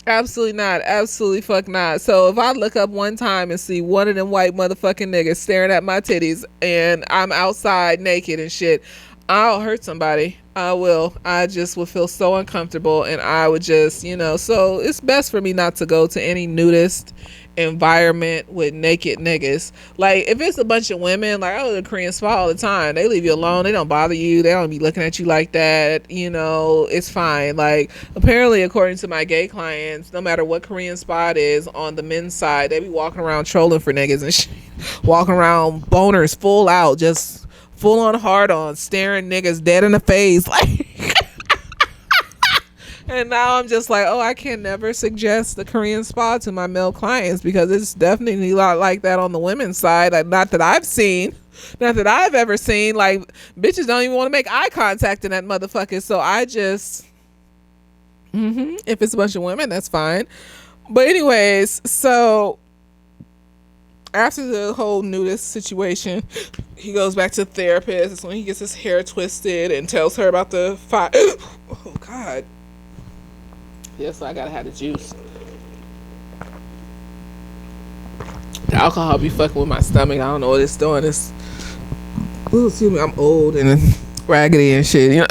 Speaker 1: absolutely not. Absolutely fuck not. So if I look up one time and see one of them white motherfucking niggas staring at my titties and I'm outside naked and shit, I'll hurt somebody. I will. I just would feel so uncomfortable, and I would just, so it's best for me not to go to any nudist environment with naked niggas. Like if it's a bunch of women, like I go to the Korean spa all the time, they leave you alone, they don't bother you, they don't be looking at you like that, it's fine. Like apparently, according to my gay clients, no matter what Korean spa it is, on the men's side, they be walking around trolling for niggas and shit, walking around boners full out, just full on hard on, staring niggas dead in the face, like and now I'm just like, I can never suggest the Korean spa to my male clients because it's definitely a lot like that on the women's side. Like, not that I've ever seen. Like bitches don't even want to make eye contact in that motherfucker. So I just if it's a bunch of women, that's fine. But anyways, so after the whole nudist situation, he goes back to the therapist. It's when he gets his hair twisted and tells her about the fire. Oh God. Yes, I gotta have the juice. The alcohol be fucking with my stomach. I don't know what it's doing. Excuse me, I'm old and raggedy and shit,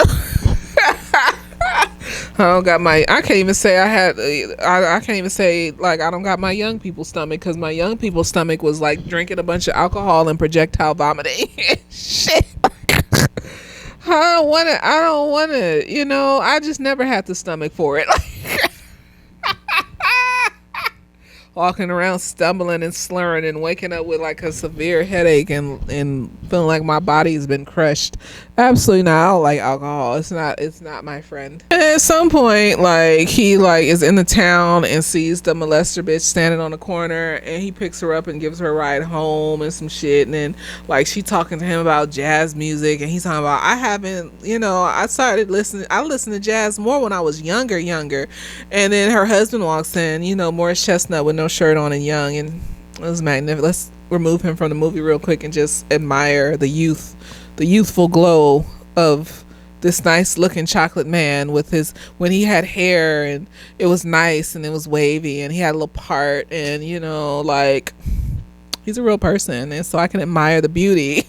Speaker 1: I can't even say I can't even say like I don't got my young people's stomach, because my young people's stomach was like drinking a bunch of alcohol and projectile vomiting. Shit. I don't want to, I just never had the stomach for it. Walking around stumbling and slurring and waking up with like a severe headache and feeling like my body's been crushed. Absolutely not. I don't like alcohol. It's not my friend. And at some point, like he like is in the town and sees the molester bitch standing on the corner, and he picks her up and gives her a ride home and some shit. And then like she talking to him about jazz music, and he's talking about I listened to jazz more when I was younger. And then her husband walks in, Morris Chestnut with no shirt on and young, and it was magnificent. Let's remove him from the movie real quick and just admire the youthful glow of this nice looking chocolate man with when he had hair and it was nice and it was wavy and he had a little part, and like he's a real person, and so I can admire the beauty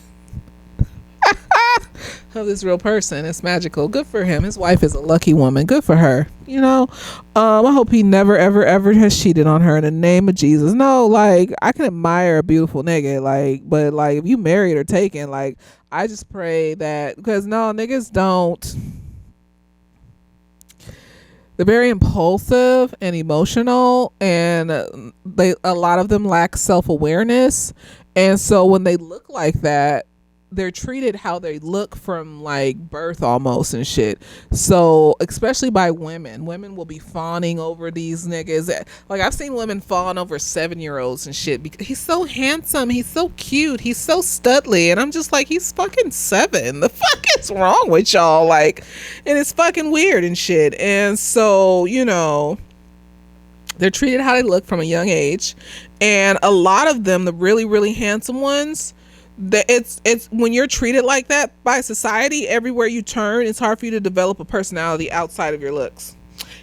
Speaker 1: of this real person. It's magical. Good for him. His wife is a lucky woman. Good for her. I hope he never ever has cheated on her in the name of Jesus. No, like I can admire a beautiful nigga, like, but like if you married or taken, like I just pray that, because no, niggas don't. They're very impulsive and emotional, and a lot of them lack self-awareness, and so when they look like that, they're treated how they look from like birth almost and shit. So especially by women will be fawning over these niggas. Like I've seen women fawn over 7-year-olds and shit because he's so handsome, he's so cute, he's so studly, and I'm just like, he's fucking 7. The fuck is wrong with y'all? Like, and it's fucking weird and shit. And so they're treated how they look from a young age, and a lot of them, the really really handsome ones, it's when you're treated like that by society, everywhere you turn, it's hard for you to develop a personality outside of your looks.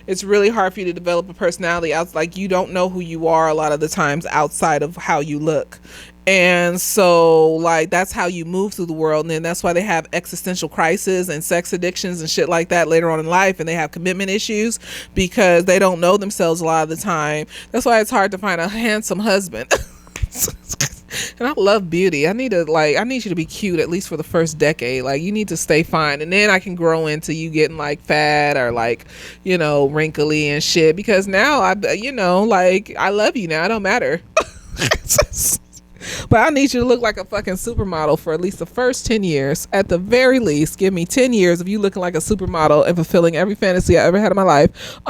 Speaker 1: It's really hard for you to develop a personality like you don't know who you are a lot of the times outside of how you look. And so like that's how you move through the world, and then that's why they have existential crisis and sex addictions and shit like that later on in life, and they have commitment issues because they don't know themselves a lot of the time. That's why it's hard to find a handsome husband. And I love beauty. I need you to be cute at least for the first decade. Like, you need to stay fine, and then I can grow into you getting like fat or like, wrinkly and shit. Because now like, I love you now. It don't matter. But I need you to look like a fucking supermodel for at least the first 10 years. At the very least, give me 10 years of you looking like a supermodel and fulfilling every fantasy I ever had in my life.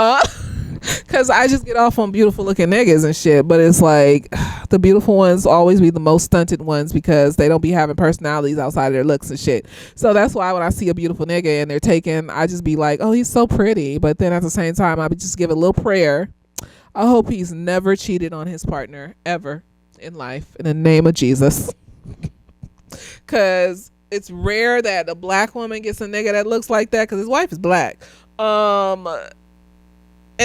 Speaker 1: Because I just get off on beautiful looking niggas and shit. But it's like, the beautiful ones always be the most stunted ones because they don't be having personalities outside of their looks and shit. So that's why when I see a beautiful nigga and they're taken, I just be like, oh, he's so pretty. But then at the same time, I would just give a little prayer. I hope he's never cheated on his partner ever in life, in the name of Jesus. Because it's rare that a black woman gets a nigga that looks like that, because his wife is black. And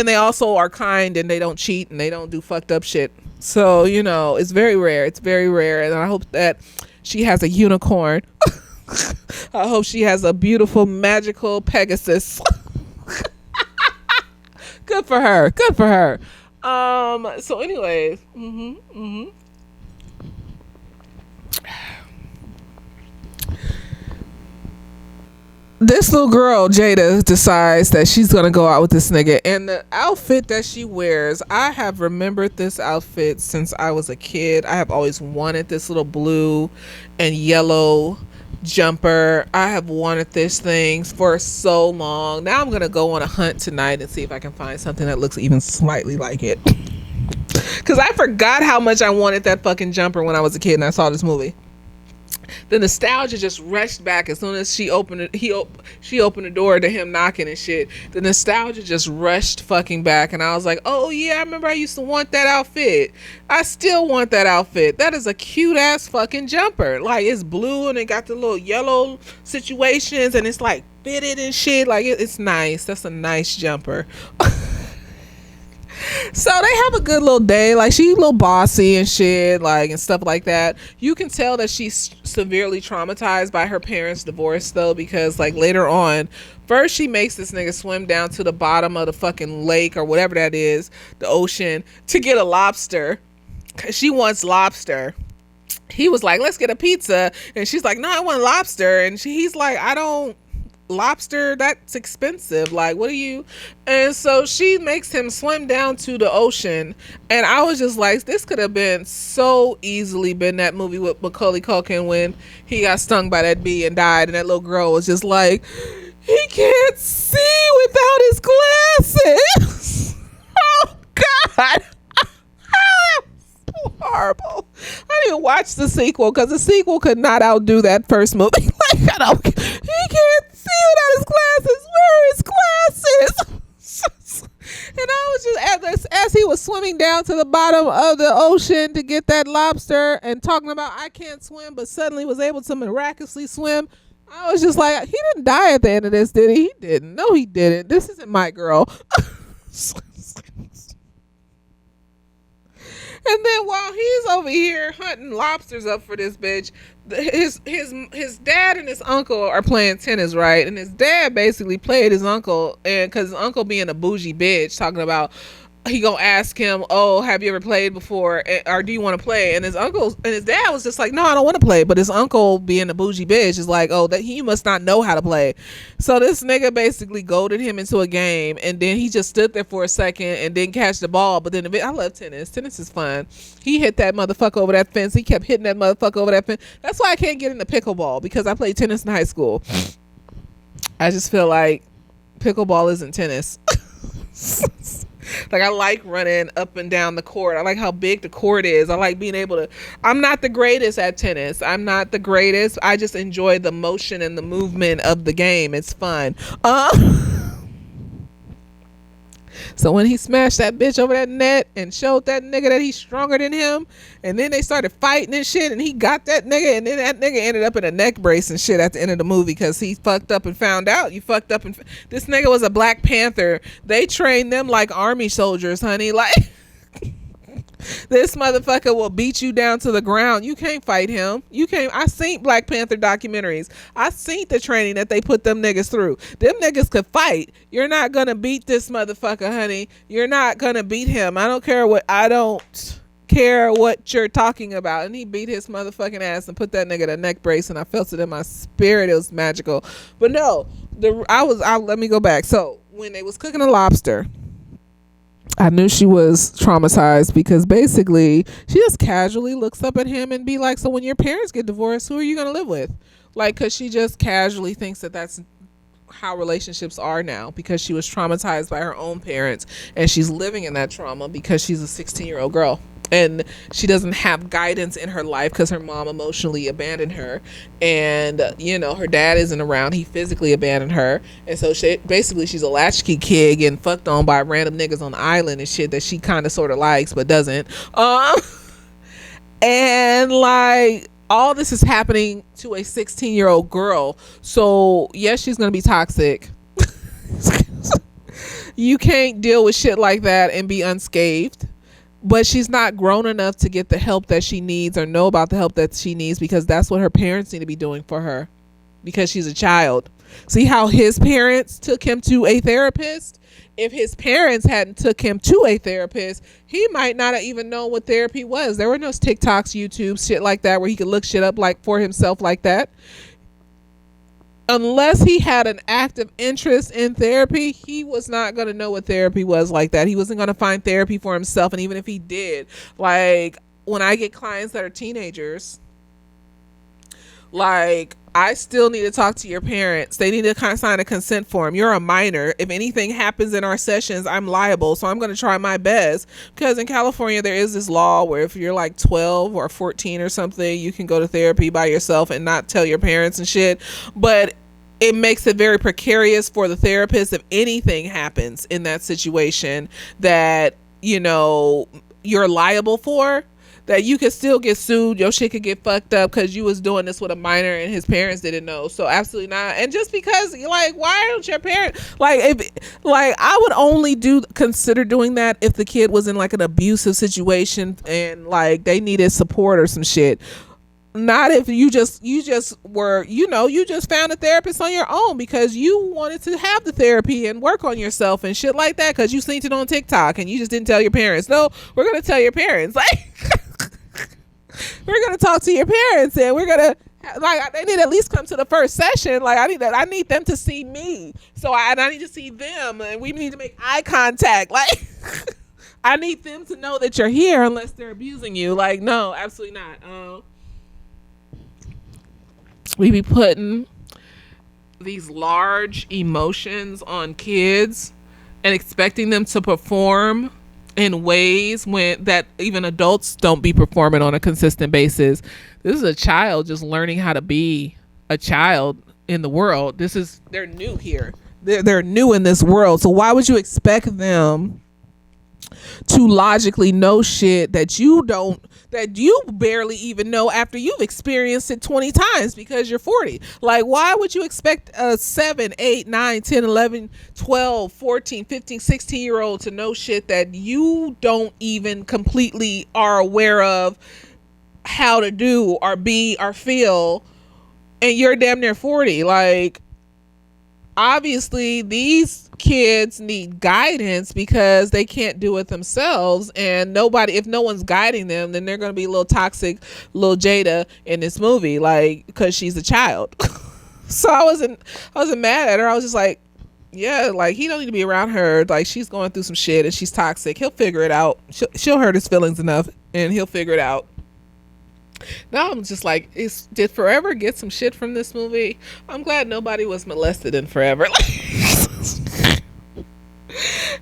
Speaker 1: they also are kind and they don't cheat and they don't do fucked up shit. So, it's very rare. It's very rare. And I hope that she has a unicorn. I hope she has a beautiful, magical Pegasus. Good for her. Good for her. So anyways, this little girl Jada decides that she's gonna go out with this nigga, and the outfit that she wears, I have remembered this outfit since I was a kid. I have always wanted this little blue and yellow jumper. I have wanted this thing for so long. Now I'm gonna go on a hunt tonight and see if I can find something that looks even slightly like it. Because I forgot how much I wanted that fucking jumper when I was a kid and I saw this movie. The nostalgia just rushed back as soon as she opened it. She opened the door to him knocking and shit. The nostalgia just rushed fucking back, and I was like, oh yeah, I remember I used to want that outfit. I still want that outfit. That is a cute ass fucking jumper. Like, it's blue and it got the little yellow situations and it's like fitted and shit. Like, it's nice. That's a nice jumper. So they have a good little day. Like, she's a little bossy and shit, like, and stuff like that. You can tell that she's severely traumatized by her parents' divorce, though, because like later on, first she makes this nigga swim down to the bottom of the fucking lake or whatever that is, the ocean, to get a lobster. She wants lobster. He was like, let's get a pizza, and she's like, no, I want lobster. And he's like, I don't lobster, that's expensive, like, what are you? And so she makes him swim down to the ocean, and I was just like, this could have been so easily been that movie with Macaulay Culkin when he got stung by that bee and died, and that little girl was just like, he can't see without his glasses. Oh God. Horrible. I didn't watch the sequel because the sequel could not outdo that first movie. Like, he can't see without his glasses. Where are his glasses? And I was just, as he was swimming down to the bottom of the ocean to get that lobster and talking about, I can't swim, but suddenly was able to miraculously swim. I was just like, he didn't die at the end of this, did he? He didn't. No, he didn't. This isn't my girl. And then while he's over here hunting lobsters up for this bitch, his dad and his uncle are playing tennis, right? And his dad basically played his uncle, and because his uncle being a bougie bitch, talking about, he gonna ask him, oh, have you ever played before, or do you want to play? And his dad was just like, no, I don't want to play. But his uncle, being a bougie bitch, is like, oh, that he must not know how to play. So this nigga basically goaded him into a game, and then he just stood there for a second and didn't catch the ball. But then I love tennis. Tennis is fun. He hit that motherfucker over that fence. He kept hitting that motherfucker over that fence. That's why I can't get into pickleball, because I played tennis in high school. I just feel like pickleball isn't tennis. Like, I like running up and down the court. I like how big the court is. I like being able to, I'm not the greatest at tennis. I'm not the greatest. I just enjoy the motion and the movement of the game. It's fun. So when he smashed that bitch over that net and showed that nigga that he's stronger than him, and then they started fighting and shit, and he got that nigga, and then that nigga ended up in a neck brace and shit at the end of the movie because he fucked up and found out. You fucked up, and this nigga was a Black Panther. They trained them like army soldiers, honey. Like, this motherfucker will beat you down to the ground. You can't fight him. You can't. I seen Black Panther documentaries. I seen the training that they put them niggas through. Them niggas could fight. You're not gonna beat this motherfucker, honey. You're not gonna beat him. I don't care what. I don't care what you're talking about. And he beat his motherfucking ass and put that nigga in a neck brace, and I felt it in my spirit. It was magical. But no, let me go back. So when they was cooking the lobster, I knew she was traumatized because basically she just casually looks up at him and be like, so when your parents get divorced, who are you going to live with? Like, because she just casually thinks that that's how relationships are now, because she was traumatized by her own parents and she's living in that trauma because she's a 16-year-old girl and she doesn't have guidance in her life because her mom emotionally abandoned her, and you know, her dad isn't around. He physically abandoned her, and so she's a latchkey kid getting fucked on by random niggas on the island and shit that she kind of sort of likes but doesn't. And like, all this is happening to a 16-year-old girl. So yes, she's gonna be toxic. You can't deal with shit like that and be unscathed. But she's not grown enough to get the help that she needs or know about the help that she needs, because that's what her parents need to be doing for her, because she's a child. See how his parents took him to a therapist? If his parents hadn't took him to a therapist, he might not have even known what therapy was. There were no TikToks, YouTube, shit like that, where he could look shit up like for himself like that. Unless he had an active interest in therapy, he was not going to know what therapy was like that. He wasn't going to find therapy for himself. And even if he did, like when I get clients that are teenagers, like, I still need to talk to your parents. They need to kind of sign a consent form. You're a minor. If anything happens in our sessions, I'm liable. So I'm going to try my best, because in California, there is this law where if you're like 12 or 14 or something, you can go to therapy by yourself and not tell your parents and shit. But it makes it very precarious for the therapist if anything happens in that situation that, you know, you're liable for, that you could still get sued. Your shit could get fucked up because you was doing this with a minor and his parents didn't know. So absolutely not. And just because, like, why don't your parents, like, if, like, I would only consider doing that if the kid was in like an abusive situation and like they needed support or some shit. Not if you just were, you know, you just found a therapist on your own because you wanted to have the therapy and work on yourself and shit like that because you seen it on TikTok and you just didn't tell your parents. No, we're gonna tell your parents. Like, we're gonna talk to your parents and we're gonna, like, they need to at least come to the first session. Like, I need them to see me, so I need to see them, and we need to make eye contact. Like, I need them to know that you're here unless they're abusing you. Like, no, absolutely not. We be putting these large emotions on kids and expecting them to perform in ways that even adults don't be performing on a consistent basis. This is a child just learning how to be a child in the world. They're new here. They're new in this world. So why would you expect them to logically know shit that you barely even know after you've experienced it 20 times because you're 40? Like, why would you expect a 7, 8, 9, 10, 11, 12, 14, 15, 16-year-old to know shit that you don't even completely are aware of how to do or be or feel, and you're damn near 40? Like, obviously these kids need guidance because they can't do it themselves, and if no one's guiding them, then they're going to be a little toxic, little Jada in this movie, like, because she's a child. So I wasn't mad at her. I was just like, yeah, like, he don't need to be around her. Like, she's going through some shit and she's toxic. He'll figure it out. She'll hurt his feelings enough and he'll figure it out. Now I'm just like, did Forever get some shit from this movie? I'm glad nobody was molested in Forever.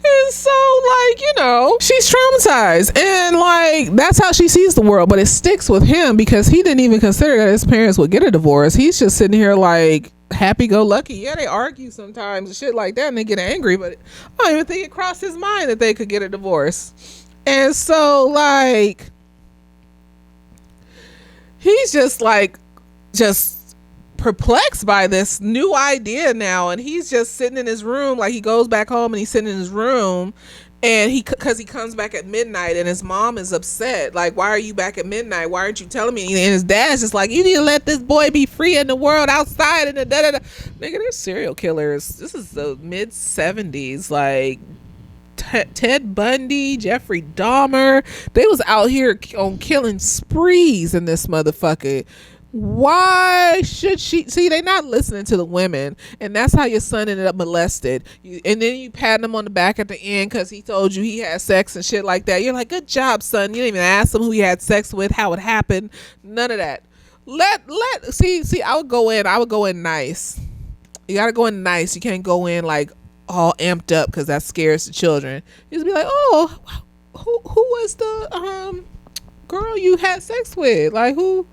Speaker 1: And so, like, you know, she's traumatized, and like, that's how she sees the world. But it sticks with him because he didn't even consider that his parents would get a divorce. He's just sitting here like happy-go-lucky. Yeah, they argue sometimes and shit like that and they get angry, but I don't even think it crossed his mind that they could get a divorce. And so, like, he's just perplexed by this new idea now, and he's just sitting in his room. Like, he goes back home and he's sitting in his room, and because he comes back at midnight, and his mom is upset, like, why are you back at midnight? Why aren't you telling me? And his dad's just like, you need to let this boy be free in the world outside, and the da-da-da. Nigga, they're serial killers. This is the mid 70s, like, Ted Bundy, Jeffrey Dahmer. They was out here on killing sprees in this motherfucker. Why should she see? They not listening to the women, and that's how your son ended up molested. And then you pat him on the back at the end because he told you he had sex and shit like that. You're like, good job, son. You didn't even ask him who he had sex with, how it happened, none of that. See, I would go in nice. You gotta go in nice. You can't go in like all amped up because that scares the children. You just be like, oh, who was the girl you had sex with? Like, who?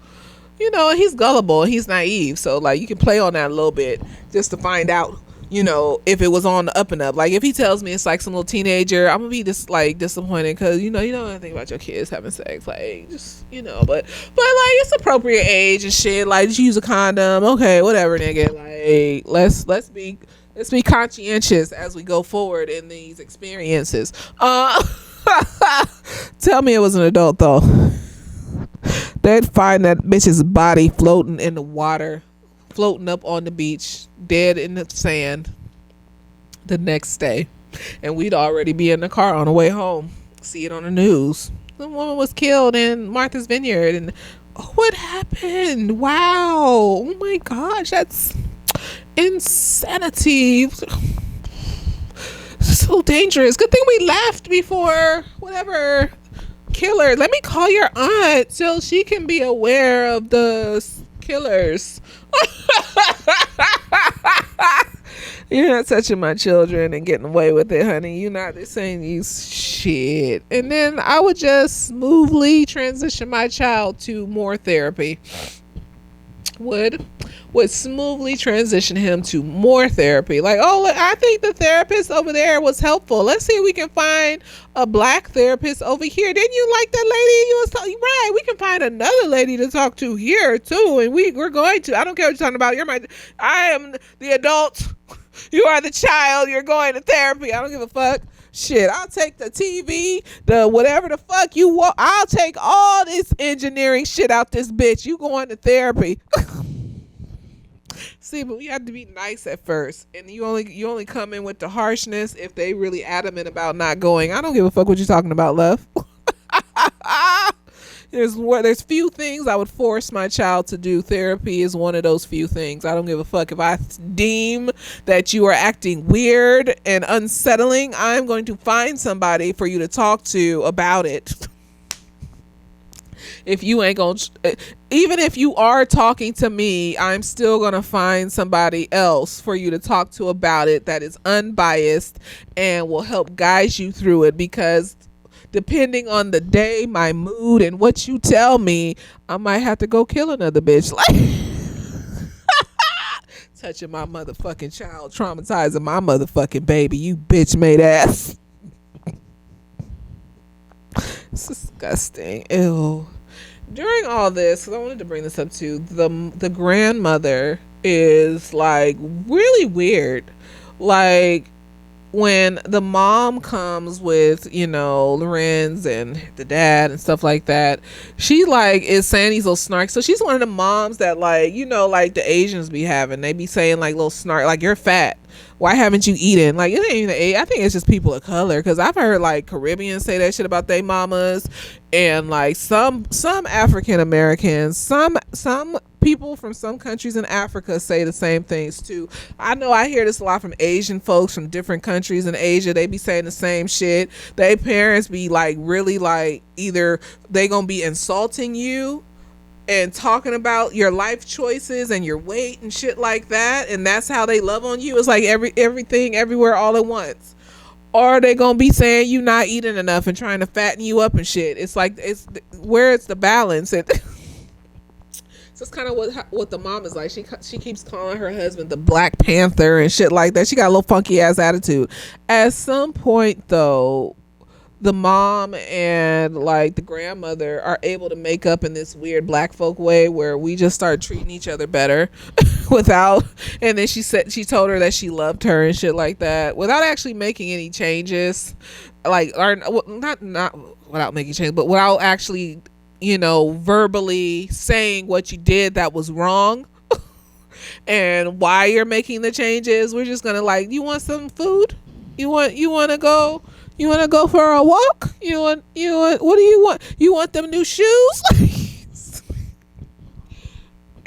Speaker 1: You know, he's gullible, he's naive, so like you can play on that a little bit just to find out, you know, if it was on the up and up. Like if he tells me it's like some little teenager, I'm gonna be just like disappointed because you don't anything about your kids having sex, like just but like it's appropriate age and shit. Like just use a condom, okay, whatever, nigga. Like let's be conscientious as we go forward in these experiences. Tell me it was an adult though. They'd find that bitch's body floating in the water, floating up on the beach, dead in the sand the next day. And we'd already be in the car on the way home. See it on the news. The woman was killed in Martha's Vineyard. And what happened? Wow. Oh my gosh, that's insanity. So dangerous. Good thing we left before whatever killer. Let me call your aunt so she can be aware of the killers. You're not touching my children and getting away with it, honey. You're not saying these shit. And then I would just smoothly transition my child to more therapy. Would smoothly transition him to more therapy. Like, oh, I think the therapist over there was helpful. Let's see if we can find a black therapist over here. Didn't you like that lady you was talking? Right, we can find another lady to talk to here too, and we're going to. I don't care what you're talking about. I am the adult. You are the child. You're going to therapy. I don't give a fuck. Shit, I'll take the TV, the whatever the fuck you want. I'll take all this engineering shit out this bitch. You going to therapy. See, but we have to be nice at first, and you only come in with the harshness if they really adamant about not going. I don't give a fuck what you're talking about, love. There's few things I would force my child to do. Therapy is one of those few things. I don't give a fuck if I deem that you are acting weird and unsettling. I'm going to find somebody for you to talk to about it. If you ain't gonna, even if you are talking to me, I'm still gonna find somebody else for you to talk to about it that is unbiased and will help guide you through it, because depending on the day, my mood, and what you tell me, I might have to go kill another bitch. Like touching my motherfucking child, traumatizing my motherfucking baby, you bitch made ass. It's disgusting. Ew. During all this, because I wanted to bring this up too, the grandmother is like really weird. Like when the mom comes with, Lorenz and the dad and stuff like that, she like is saying these little snarks. So she's one of the moms that like, like the Asians be having. They be saying like little snark, like you're fat. Why haven't you eaten? Like it ain't even I think it's just people of color, because I've heard like Caribbeans say that shit about their mamas, and like some African Americans, some people from some countries in Africa say the same things too. I know I hear this a lot from Asian folks from different countries in Asia. They be saying the same shit. Their parents be like really like either they gonna be insulting you and talking about your life choices and your weight and shit like that, and that's how they love on you. It's like everything everywhere all at once. Or they gonna be saying you not eating enough and trying to fatten you up and shit. It's like where it's the balance. And so it's kind of what the mom is like. She keeps calling her husband the Black Panther and shit like that. She got a little funky ass attitude. At some point though, the mom and like the grandmother are able to make up in this weird black folk way where we just start treating each other better and then she told her that she loved her and shit like that without actually making any changes, like, or not without making changes, but without actually verbally saying what you did that was wrong and why you're making the changes. We're just gonna like, you want some food, you want to go You want to go for a walk? What do you want? You want them new shoes?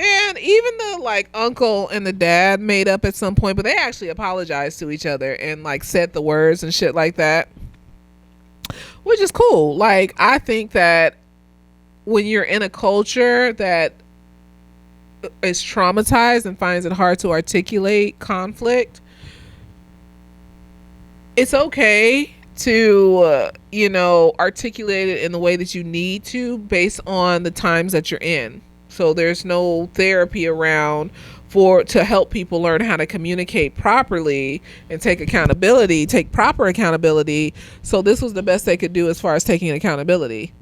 Speaker 1: And even the like uncle and the dad made up at some point, but they actually apologized to each other and like said the words and shit like that, which is cool. Like, I think that when you're in a culture that is traumatized and finds it hard to articulate conflict, it's okay to articulate it in the way that you need to based on the times that you're in. So there's no therapy around to help people learn how to communicate properly and take proper accountability. So this was the best they could do as far as taking accountability.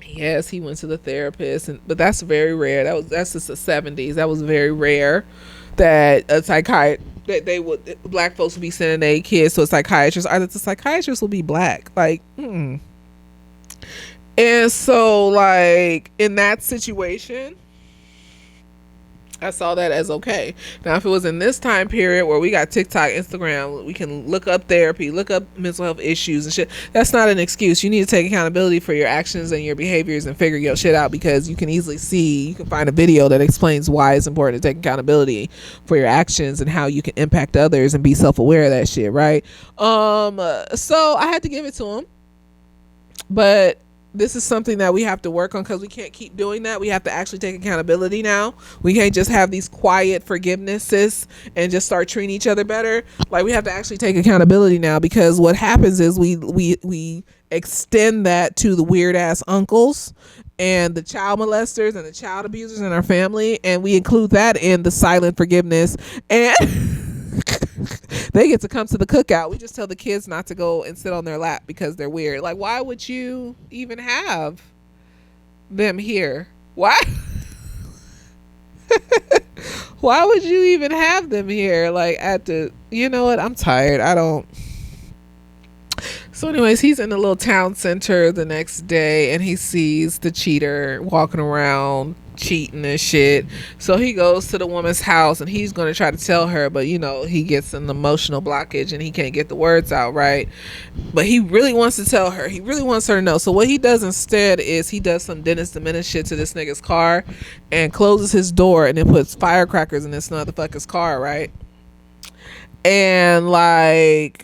Speaker 1: Yes, he went to the therapist, but that's very rare. That's just the 70s. That was very rare that a psychiatrist, that black folks would be sending their kids to a psychiatrist, or that the psychiatrist will be black. Like, And so, like, in that situation, I saw that as okay. Now, if it was in this time period where we got TikTok, Instagram, we can look up therapy, look up mental health issues and shit. That's not an excuse. You need to take accountability for your actions and your behaviors and figure your shit out, because you can easily see, you can find a video that explains why it's important to take accountability for your actions and how you can impact others and be self-aware of that shit, right? So I had to give it to him. But this is something that we have to work on, because we can't keep doing that. We have to actually take accountability now. We can't just have these quiet forgivenesses and just start treating each other better. Like, we have to actually take accountability now, because what happens is we extend that to the weird ass uncles and the child molesters and the child abusers in our family, and we include that in the silent forgiveness, and they get to come to the cookout. We just tell the kids not to go and sit on their lap because they're weird. Like, why would you even have them here? Why? Why would you even have them here? Like, you know what? I'm tired. I don't. So anyways, he's in the little town center the next day, and he sees the cheater walking around cheating and shit. So he goes to the woman's house, and he's going to try to tell her, but he gets an emotional blockage and he can't get the words out right. But he really wants to tell her. He really wants her to know. So what he does instead is he does some Dennis the Menace shit to this nigga's car and closes his door, and then puts firecrackers in this motherfucker's car, right? And like,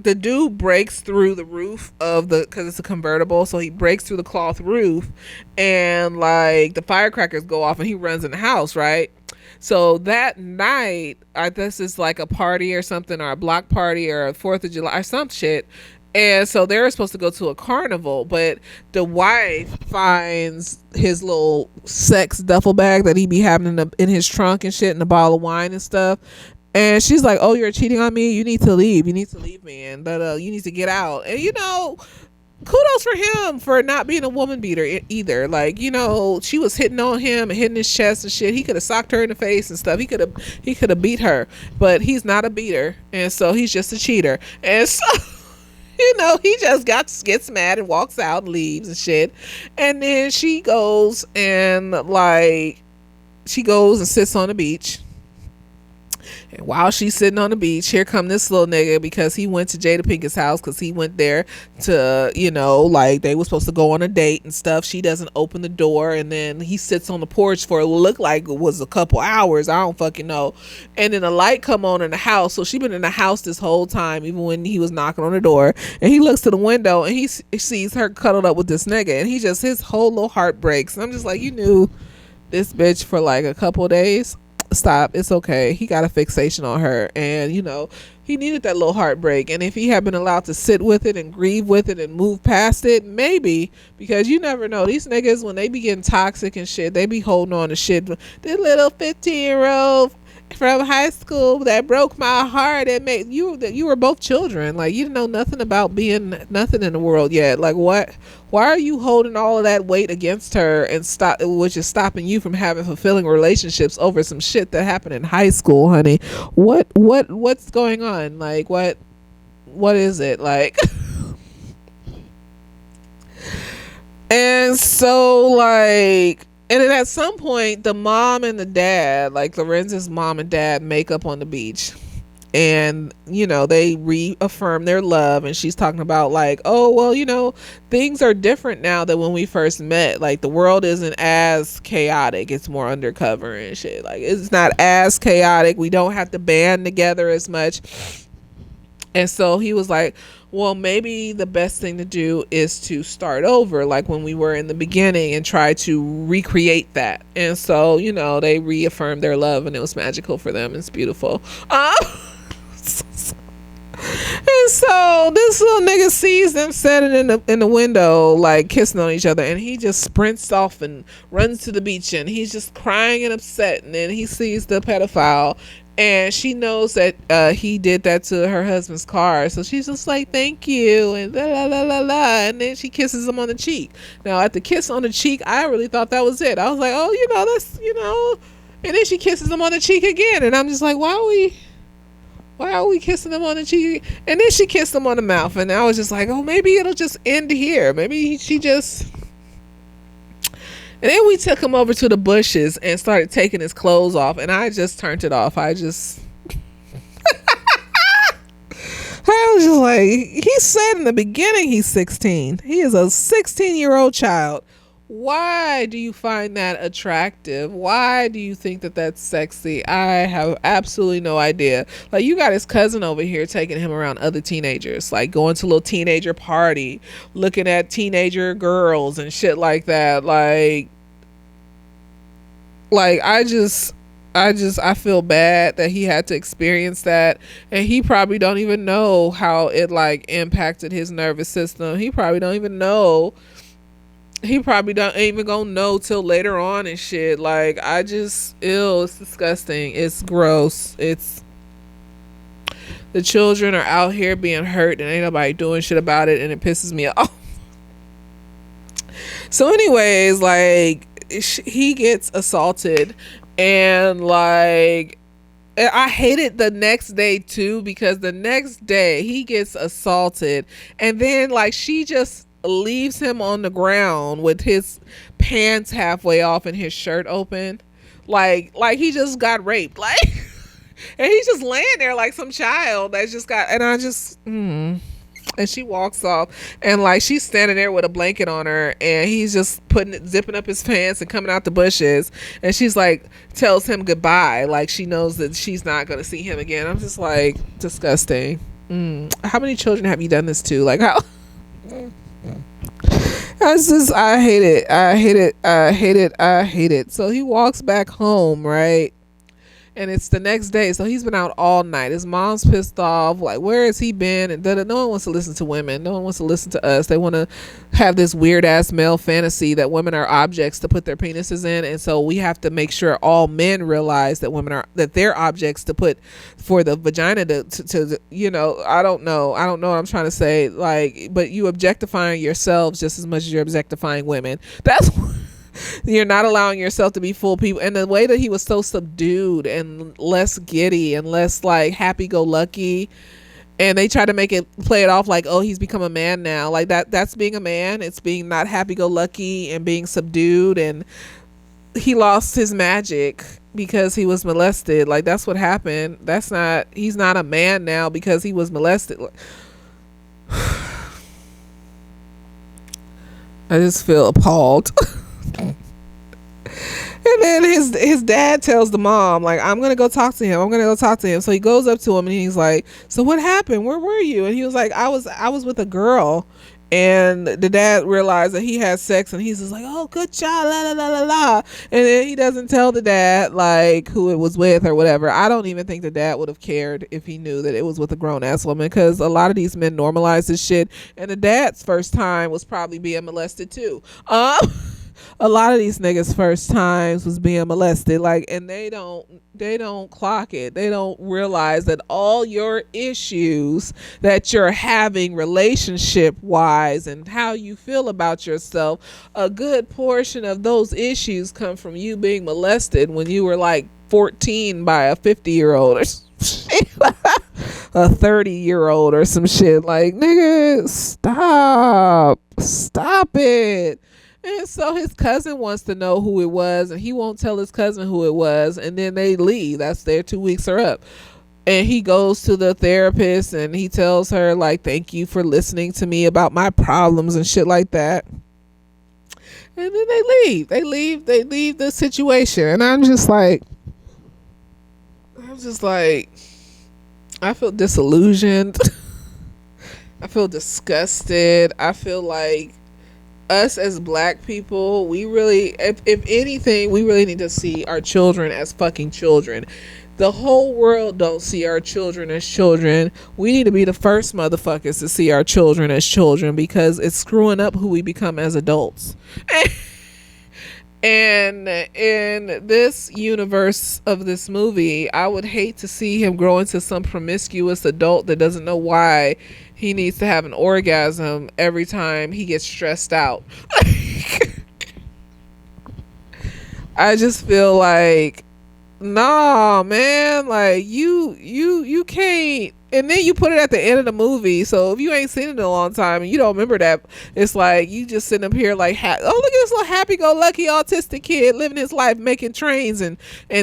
Speaker 1: the dude breaks through the roof because it's a convertible, so he breaks through the cloth roof, and like the firecrackers go off, and he runs in the house, right? So that night, I guess it's like a party or something, or a block party, or a 4th of July or some shit. And so they're supposed to go to a carnival, but the wife finds his little sex duffel bag that he be having in his trunk and shit, and a bottle of wine and stuff. And she's like, "Oh, you're cheating on me? You need to leave. You need to leave me, and you need to get out." And kudos for him for not being a woman beater either. Like, she was hitting on him and hitting his chest and shit. He could have socked her in the face and stuff. He could have beat her, but he's not a beater, and so he's just a cheater. And so he just gets mad and walks out and leaves and shit. And then she goes and sits on the beach. And while she's sitting on the beach, here come this little nigga, because he went to Jada Pinkett's house, because he went there to, like, they were supposed to go on a date and stuff. She doesn't open the door, and then he sits on the porch for it looked like it was a couple hours. I don't fucking know. And then a light come on in the house. So she been in the house this whole time, even when he was knocking on the door. And he looks to the window, and he sees her cuddled up with this nigga, and his whole little heart breaks. And I'm just like, you knew this bitch for like a couple of days? Stop. It's okay. He got a fixation on her, and he needed that little heartbreak. And if he had been allowed to sit with it and grieve with it and move past it, maybe, because you never know, these niggas, when they be getting toxic and shit, they be holding on to shit. The little 15-year-old from high school that broke my heart, and made you were both children. Like, you didn't know nothing about being nothing in the world yet. Like, what? Why are you holding all of that weight against her, which is stopping you from having fulfilling relationships over some shit that happened in high school, honey? What's going on? Like, what is it like? And so, like, and then at some point, the mom and the dad, like Lorenzo's mom and dad, make up on the beach. and they reaffirm their love, and she's talking about like, oh well, things are different now than when we first met. Like the world isn't as chaotic, it's more undercover and shit. Like it's not as chaotic, we don't have to band together as much. And so he was like, well, maybe the best thing to do is to start over like when we were in the beginning and try to recreate that. And so they reaffirmed their love, and it was magical for them. It's beautiful. And so this little nigga sees them sitting in the window, like kissing on each other, and he just sprints off and runs to the beach, and he's just crying and upset. And then he sees the pedophile, and she knows that he did that to her husband's car, so she's just like, thank you, and la la la la la, and then she kisses him on the cheek. Now at the kiss on the cheek, I really thought that was it. I was like, oh, that's and then she kisses him on the cheek again, and I'm just like, why are we kissing him on the cheek? And then she kissed him on the mouth, and I was just like, oh, maybe it'll just end here. Maybe she just... And then we took him over to the bushes and started taking his clothes off, and I just turned it off. I was just like, he said in the beginning he's 16. He is a 16-year-old child. Why do you find that attractive? Why do you think that that's sexy? I have absolutely no idea. Like, you got his cousin over here taking him around other teenagers, like going to a little teenager party, looking at teenager girls and shit like that. Like I feel bad that he had to experience that, and he probably don't even know how it like impacted his nervous system. He probably don't even gonna know till later on and shit. Like, it's disgusting. It's gross. The children are out here being hurt and ain't nobody doing shit about it, and it pisses me off. So anyways, like, he gets assaulted, and like, I hate it the next day too, because the next day he gets assaulted, and then like she just leaves him on the ground with his pants halfway off and his shirt open, like he just got raped, like and he's just laying there like some child that's just got, and I just and she walks off, and like she's standing there with a blanket on her, and he's just zipping up his pants and coming out the bushes, and she's like tells him goodbye, like she knows that she's not gonna see him again. I'm just like, disgusting. How many children have you done this to? Like, how? I hate it. So he walks back home, right? And it's the next day, so he's been out all night. His mom's pissed off, like, where has he been? And no one wants to listen to women. No one wants to listen to us. They want to have this weird ass male fantasy that women are objects to put their penises in, and so we have to make sure all men realize that they're objects to put for the vagina to I don't know what I'm trying to say, like, but you objectifying yourselves just as much as you're objectifying women. That's you're not allowing yourself to be full people. And the way that he was so subdued and less giddy and less like happy-go-lucky, and they try to play it off like, oh, he's become a man now. Like that's being a man. It's being not happy-go-lucky and being subdued, and he lost his magic because he was molested. Like, that's what happened. He's not a man now because he was molested. I just feel appalled. And then his dad tells the mom, like, I'm gonna go talk to him. So he goes up to him, and he's like, so what happened? Where were you? And he was like, I was with a girl. And the dad realized that he had sex, and he's just like, oh, good job, la la la la la. And then he doesn't tell the dad like who it was with or whatever. I don't even think the dad would have cared if he knew that it was with a grown ass woman, because a lot of these men normalize this shit, and the dad's first time was probably being molested too. A lot of these niggas' first times was being molested, like, and they don't clock it. They don't realize that all your issues that you're having relationship wise and how you feel about yourself, a good portion of those issues come from you being molested when you were like 14 by a 50-year-old or a 30-year-old or some shit. Like, nigga, stop it. And so his cousin wants to know who it was, and he won't tell his cousin who it was, and then they leave. Their 2 weeks are up. And he goes to the therapist and he tells her like, thank you for listening to me about my problems and shit like that. And then they leave the situation. And I'm just like, I feel disillusioned. I feel disgusted. I feel like us as black people, we really, if anything, we really need to see our children as fucking children. The whole world don't see our children as children. We need to be the first motherfuckers to see our children as children, because it's screwing up who we become as adults. And in this universe of this movie, I would hate to see him grow into some promiscuous adult that doesn't know why he needs to have an orgasm every time he gets stressed out. I just feel like, nah, man, like you can't. And then you put it at the end of the movie, so if you ain't seen it in a long time and you don't remember that, it's like you just sitting up here like, oh, look at this little happy-go-lucky autistic kid living his life, making trains and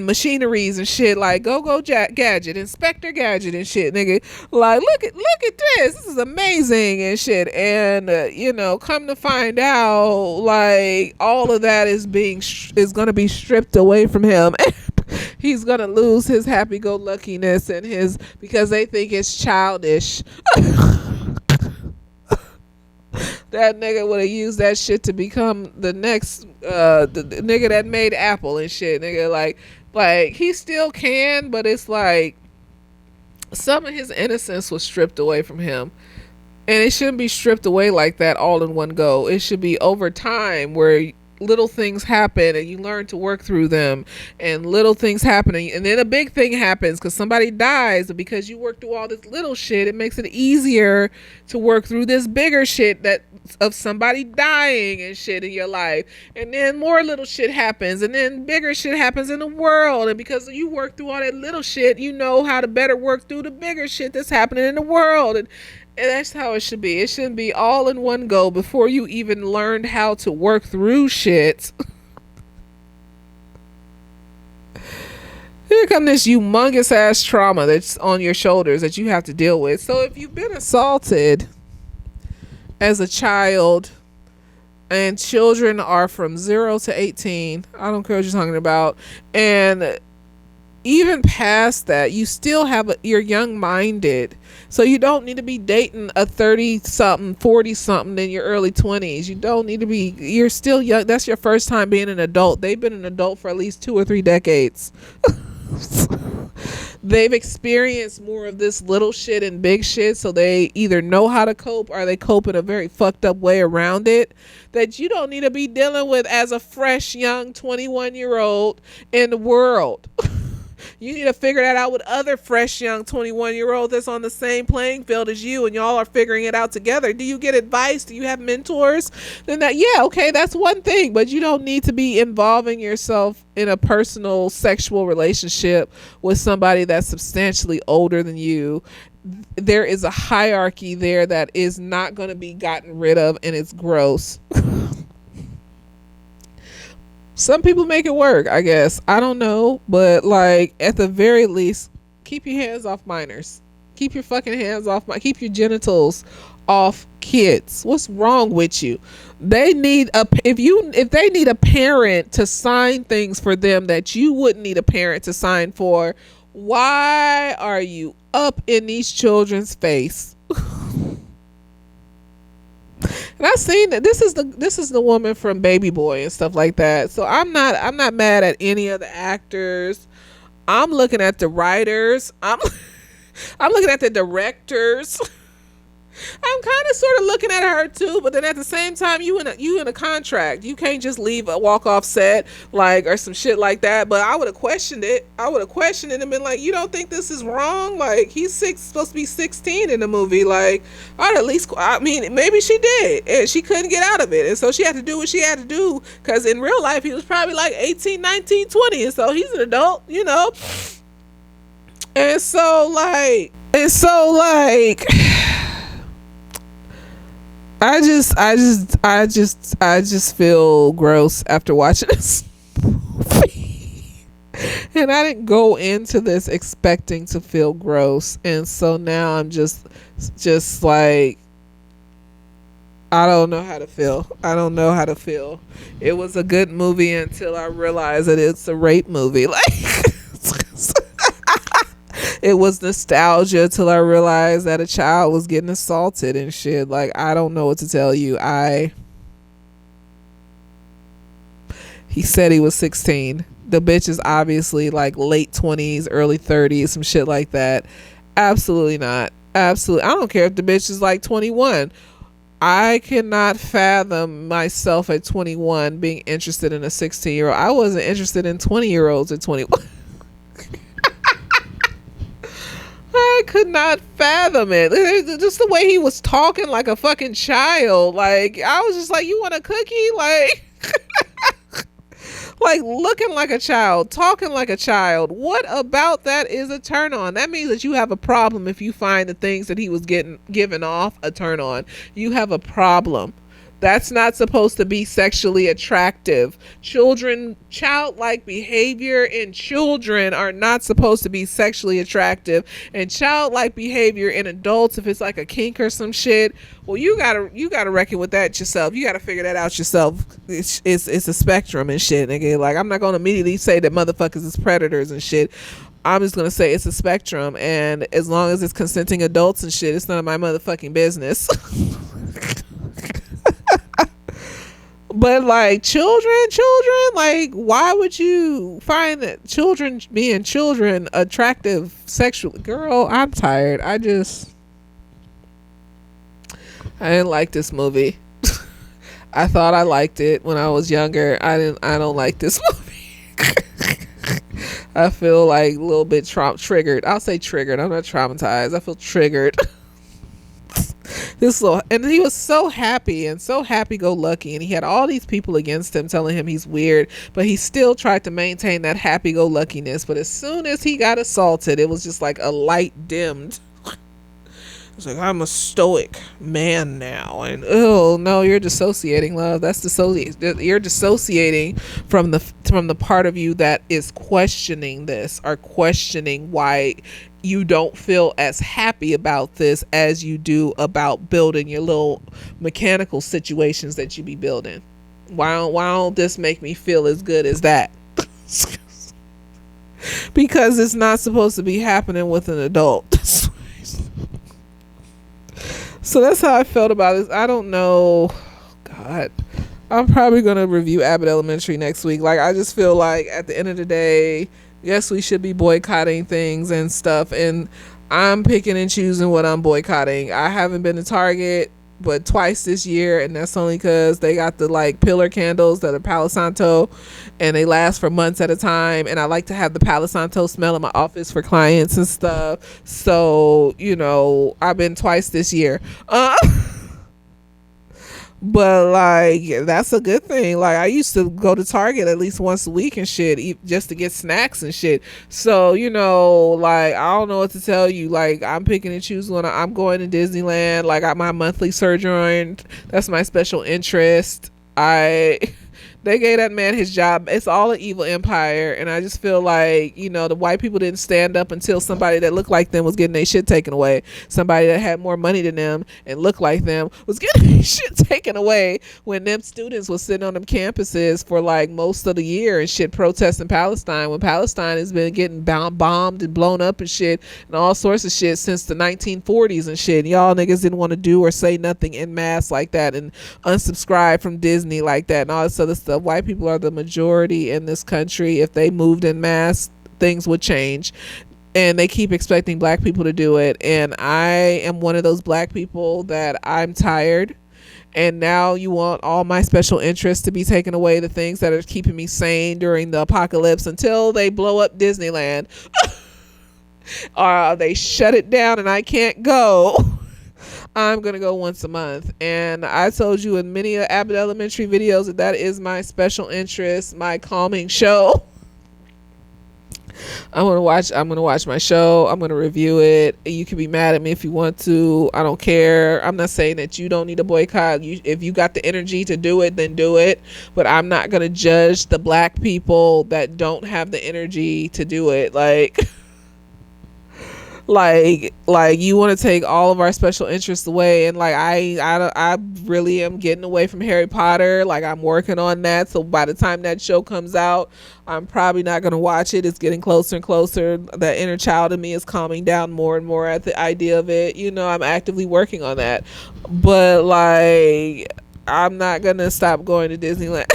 Speaker 1: machineries and shit. Like, go Gadget, Inspector Gadget and shit, nigga. Like, look at this is amazing and shit. And come to find out, like, all of that is gonna be stripped away from him. He's gonna lose his happy-go-luckiness and because they think it's childish. That nigga would have used that shit to become the next the nigga that made Apple and shit, nigga. Like he still can, but it's like some of his innocence was stripped away from him. And it shouldn't be stripped away like that all in one go. It should be over time, where little things happen and you learn to work through them, and little things happen and then a big thing happens because somebody dies, but because you work through all this little shit, it makes it easier to work through this bigger shit that of somebody dying and shit in your life. And then more little shit happens, and then bigger shit happens in the world, and because you work through all that little shit, you know how to better work through the bigger shit that's happening in the world. And that's how it should be. It shouldn't be all in one go before you even learned how to work through shit. Here come this humongous ass trauma that's on your shoulders that you have to deal with. So if you've been assaulted as a child, and children are from 0 to 18, I don't care what you're talking about, and even past that, you still you're young minded, so you don't need to be dating a 30 something 40 something in your early 20s. You don't need to be, you're still young. That's your first time being an adult. They've been an adult for at least 2 or 3 decades. They've experienced more of this little shit and big shit, so they either know how to cope or they cope in a very fucked up way around it that you don't need to be dealing with as a fresh young 21-year-old in the world. You need to figure that out with other fresh young 21-year-olds that's on the same playing field as you, and y'all are figuring it out together. Do you get advice? Do you have mentors? Then okay, that's one thing, but you don't need to be involving yourself in a personal sexual relationship with somebody that's substantially older than you. There is a hierarchy there that is not going to be gotten rid of, and it's gross. Some people make it work, I guess. I don't know. But, like, at the very least, keep your hands off minors. Keep your fucking hands off keep your genitals off kids. What's wrong with you? They need if they need a parent to sign things for them that you wouldn't need a parent to sign for, why are you up in these children's face? And I've seen that this is the woman from Baby Boy and stuff like that. So I'm not mad at any of the actors. I'm looking at the writers. I'm looking at the directors. I'm kind of sort of looking at her too, but then at the same time, you in a contract. You can't just leave a walk off set or some shit like that. But I would have questioned it. I would have questioned it and been like, you don't think this is wrong? Like, he's supposed to be 16 in the movie. Like, I'd at least, I mean, maybe she did and she couldn't get out of it, and so she had to do what she had to do, because in real life he was probably like 18, 19, 20, and so he's an adult, and so like. I just feel gross after watching this movie. And I didn't go into this expecting to feel gross. And so now I'm just like, I don't know how to feel. I don't know how to feel. It was a good movie until I realized that it's a rape movie. Like, it was nostalgia till I realized that a child was getting assaulted and shit. Like, I don't know what to tell you. He said he was 16. The bitch is obviously like late 20s, early 30s, some shit like that. Absolutely not. Absolutely. I don't care if the bitch is like 21. I cannot fathom myself at 21 being interested in a 16-year-old. I wasn't interested in 20-year-olds at 21. I could not fathom it. Just the way he was talking like a fucking child. Like, I was just like, you want a cookie? Like, like looking like a child, talking like a child. What about that is a turn on? That means that you have a problem if you find the things that he was giving off a turn on. You have a problem. That's not supposed to be sexually attractive. Childlike behavior in children are not supposed to be sexually attractive. And childlike behavior in adults, if it's like a kink or some shit, well, you gotta reckon with that yourself. You gotta figure that out yourself. It's a spectrum and shit, nigga. Like, I'm not gonna immediately say that motherfuckers is predators and shit. I'm just gonna say it's a spectrum, and as long as it's consenting adults and shit, it's none of my motherfucking business. But like children, like, why would you find that children being children attractive sexually? Girl, I'm tired. I didn't like this movie. I thought I liked it when I was younger. I don't like this movie. I feel like a little bit triggered. I'll say triggered. I'm not traumatized. I feel triggered. And he was so happy and so happy-go-lucky, and he had all these people against him telling him he's weird, but he still tried to maintain that happy-go-luckiness. But as soon as he got assaulted, it was just like a light dimmed. It's like, I'm a stoic man now, and oh no, you're dissociating, love. You're dissociating from the part of you that is questioning this, or questioning why you don't feel as happy about this as you do about building your little mechanical situations that you be building. Why don't this make me feel as good as that? Because it's not supposed to be happening with an adult. So that's how I felt about this. I don't know. God, I'm probably going to review Abbott Elementary next week. Like, I just feel like at the end of the day, yes, we should be boycotting things and stuff, and I'm picking and choosing what I'm boycotting. I haven't been to Target but twice this year, and that's only because they got the like pillar candles that are Palo Santo, and they last for months at a time, and I like to have the Palo Santo smell in my office for clients and stuff. So, you know, I've been twice this year. But like, that's a good thing. Like, I used to go to Target at least once a week and shit, just to get snacks and shit. So, you know, like, I don't know what to tell you. Like, I'm picking and choosing when I'm going to Disneyland. Like, I got my monthly Sojourn. That's my special interest. They gave that man his job. It's all an evil empire, and I just feel like, you know, the white people didn't stand up until somebody that looked like them was getting their shit taken away. Somebody that had more money than them and looked like them was getting their shit taken away when them students was sitting on them campuses for like most of the year and shit, protesting Palestine, when Palestine has been getting bombed and blown up and shit and all sorts of shit since the 1940s and shit. Y'all niggas didn't want to do or say nothing en masse like that and unsubscribe from Disney like that and all this other stuff. White people are the majority in this country. If they moved en masse, things would change, and they keep expecting black people to do it. And I am one of those black people that I'm tired, and now you want all my special interests to be taken away, the things that are keeping me sane during the apocalypse until they blow up Disneyland or they shut it down and I can't go. I'm going to go once a month. And I told you in many Abbott Elementary videos that is my special interest, my calming show. I'm gonna watch my show. I'm gonna review it. You can be mad at me if you want to. I don't care. I'm not saying that you don't need a boycott. If you got the energy to do it, then do it. But I'm not gonna judge the black people that don't have the energy to do it. Like you want to take all of our special interests away, and like I really am getting away from Harry Potter. Like I'm working on that, so by the time that show comes out, I'm probably not going to watch it. It's getting closer and closer. That inner child in me is calming down more and more at the idea of it. I'm actively working on that, but like I'm not going to stop going to Disneyland.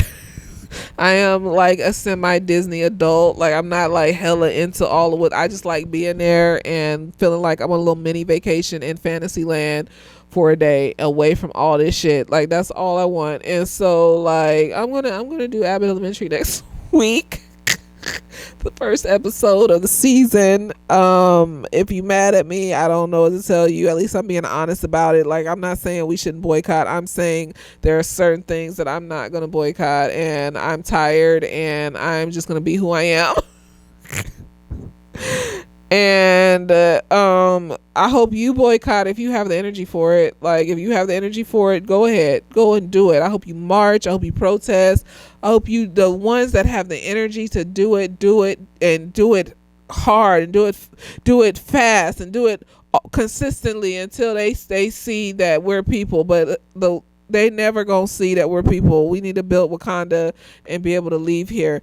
Speaker 1: I am like a semi Disney adult. Like I'm not like hella into all of it. I just like being there and feeling like I'm on a little mini vacation in Fantasyland for a day away from all this shit. Like that's all I want. And so like I'm gonna do Abbott Elementary next week. The first episode of the season. If you mad at me, I don't know what to tell you. At least I'm being honest about it. Like I'm not saying we shouldn't boycott. I'm saying there are certain things that I'm not gonna boycott, and I'm tired, and I'm just gonna be who I am. And I hope you boycott if you have the energy for it. Like if you have the energy for it, go ahead, go and do it. I hope you march. I hope you protest. I hope you, the ones that have the energy to do it, and do it hard, and do it fast, and do it consistently until they see that we're people. But they never gonna see that we're people. We need to build Wakanda and be able to leave here.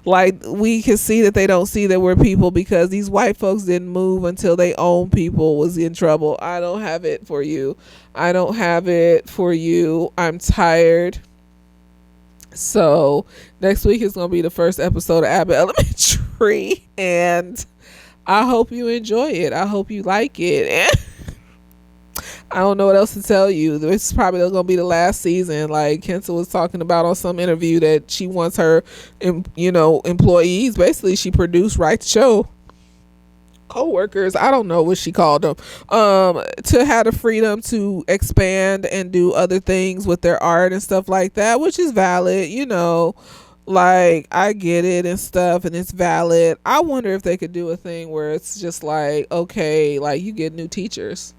Speaker 1: Like we can see that they don't see that we're people because these white folks didn't move until they own people was in trouble. I don't have it for you. I don't have it for you. I'm tired. So next week is going to be the first episode of Abbott Elementary, and I hope you enjoy it. I hope you like it. And I don't know what else to tell you. This is probably going to be the last season. Like Kenta was talking about on some interview that she wants her, employees. Basically, she produced, write the show, co-workers, I don't know what she called them, to have the freedom to expand and do other things with their art and stuff like that, which is valid. Like I get it and stuff, and it's valid. I wonder if they could do a thing where it's just like, okay, like you get new teachers.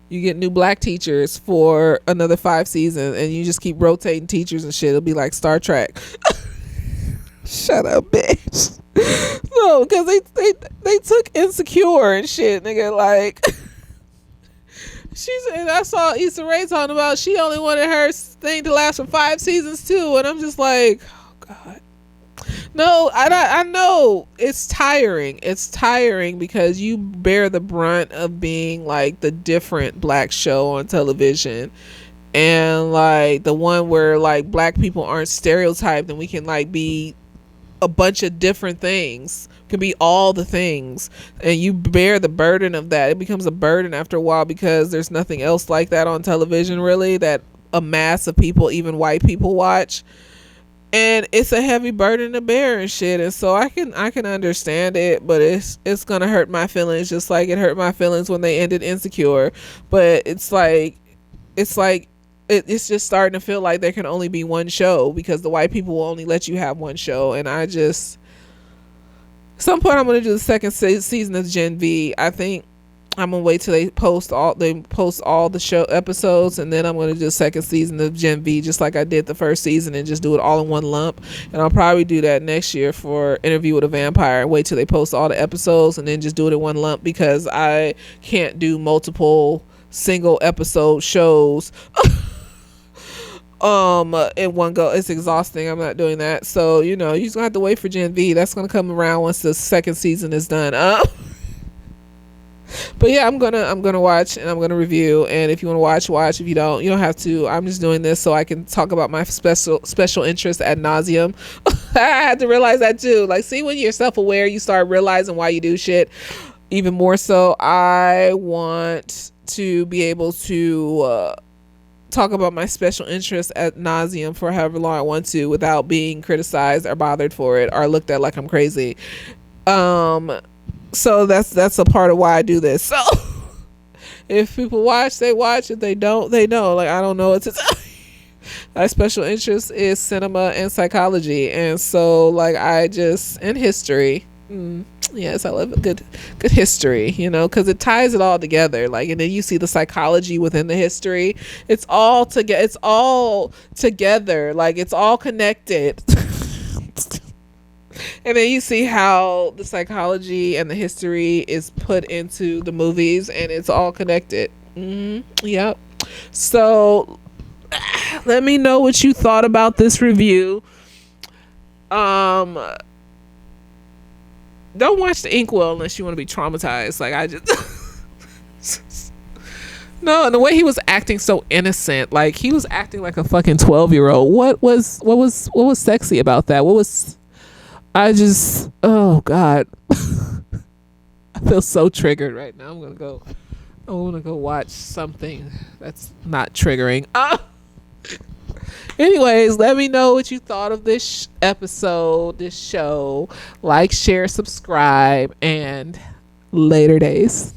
Speaker 1: You get new black teachers for another 5 seasons, and you just keep rotating teachers and shit. It'll be like Star Trek. Shut up, bitch. No, because they took Insecure and shit, nigga. Like, and I saw Issa Rae talking about she only wanted her thing to last for 5 seasons too, and I'm just like, oh god. No, I know it's tiring. It's tiring because you bear the brunt of being like the different black show on television, and like the one where like black people aren't stereotyped and we can like be a bunch of different things, can be all the things, and you bear the burden of that. It becomes a burden after a while because there's nothing else like that on television really that a mass of people, even white people, watch. And it's a heavy burden to bear and shit. And so I can understand it, but it's gonna hurt my feelings just like it hurt my feelings when they ended Insecure. But it's just starting to feel like there can only be one show because the white people will only let you have one show. And at some point I'm gonna do the second season of Gen V. I think I'm gonna wait till they post all the show episodes, and then I'm gonna do the second season of Gen V just like I did the first season, and just do it all in one lump. And I'll probably do that next year for Interview with a Vampire, and wait till they post all the episodes and then just do it in one lump, because I can't do multiple single episode shows in one go. It's exhausting. I'm not doing that. So you're just gonna have to wait for Gen V. That's gonna come around once the second season is done. But yeah, I'm gonna watch, and I'm gonna review, and if you want to watch. If you don't have to. I'm just doing this so I can talk about my special interest ad nauseum. I had to realize that too. Like, see, when you're self-aware, you start realizing why you do shit even more. So I want to be able to talk about my special interest ad nauseum for however long I want to, without being criticized or bothered for it or looked at like I'm crazy. So that's a part of why I do this. So if people watch, they watch. If they don't, they don't. Like, I don't know what to tell you. My special interest is cinema and psychology, and so like I just in history. Yes, I love a good history, because it ties it all together. Like, and then you see the psychology within the history. It's all together. It's all together. Like, it's all connected. And then you see how the psychology and the history is put into the movies, and it's all connected. Yep. So, let me know what you thought about this review. Don't watch the Inkwell unless you want to be traumatized. Like, I just no, and the way he was acting so innocent, like he was acting like a fucking 12-year-old. What was sexy about that? Oh God. I feel so triggered right now. I want to go watch something that's not triggering. Anyways, let me know what you thought of this episode, this show. Like, share, subscribe, and later days.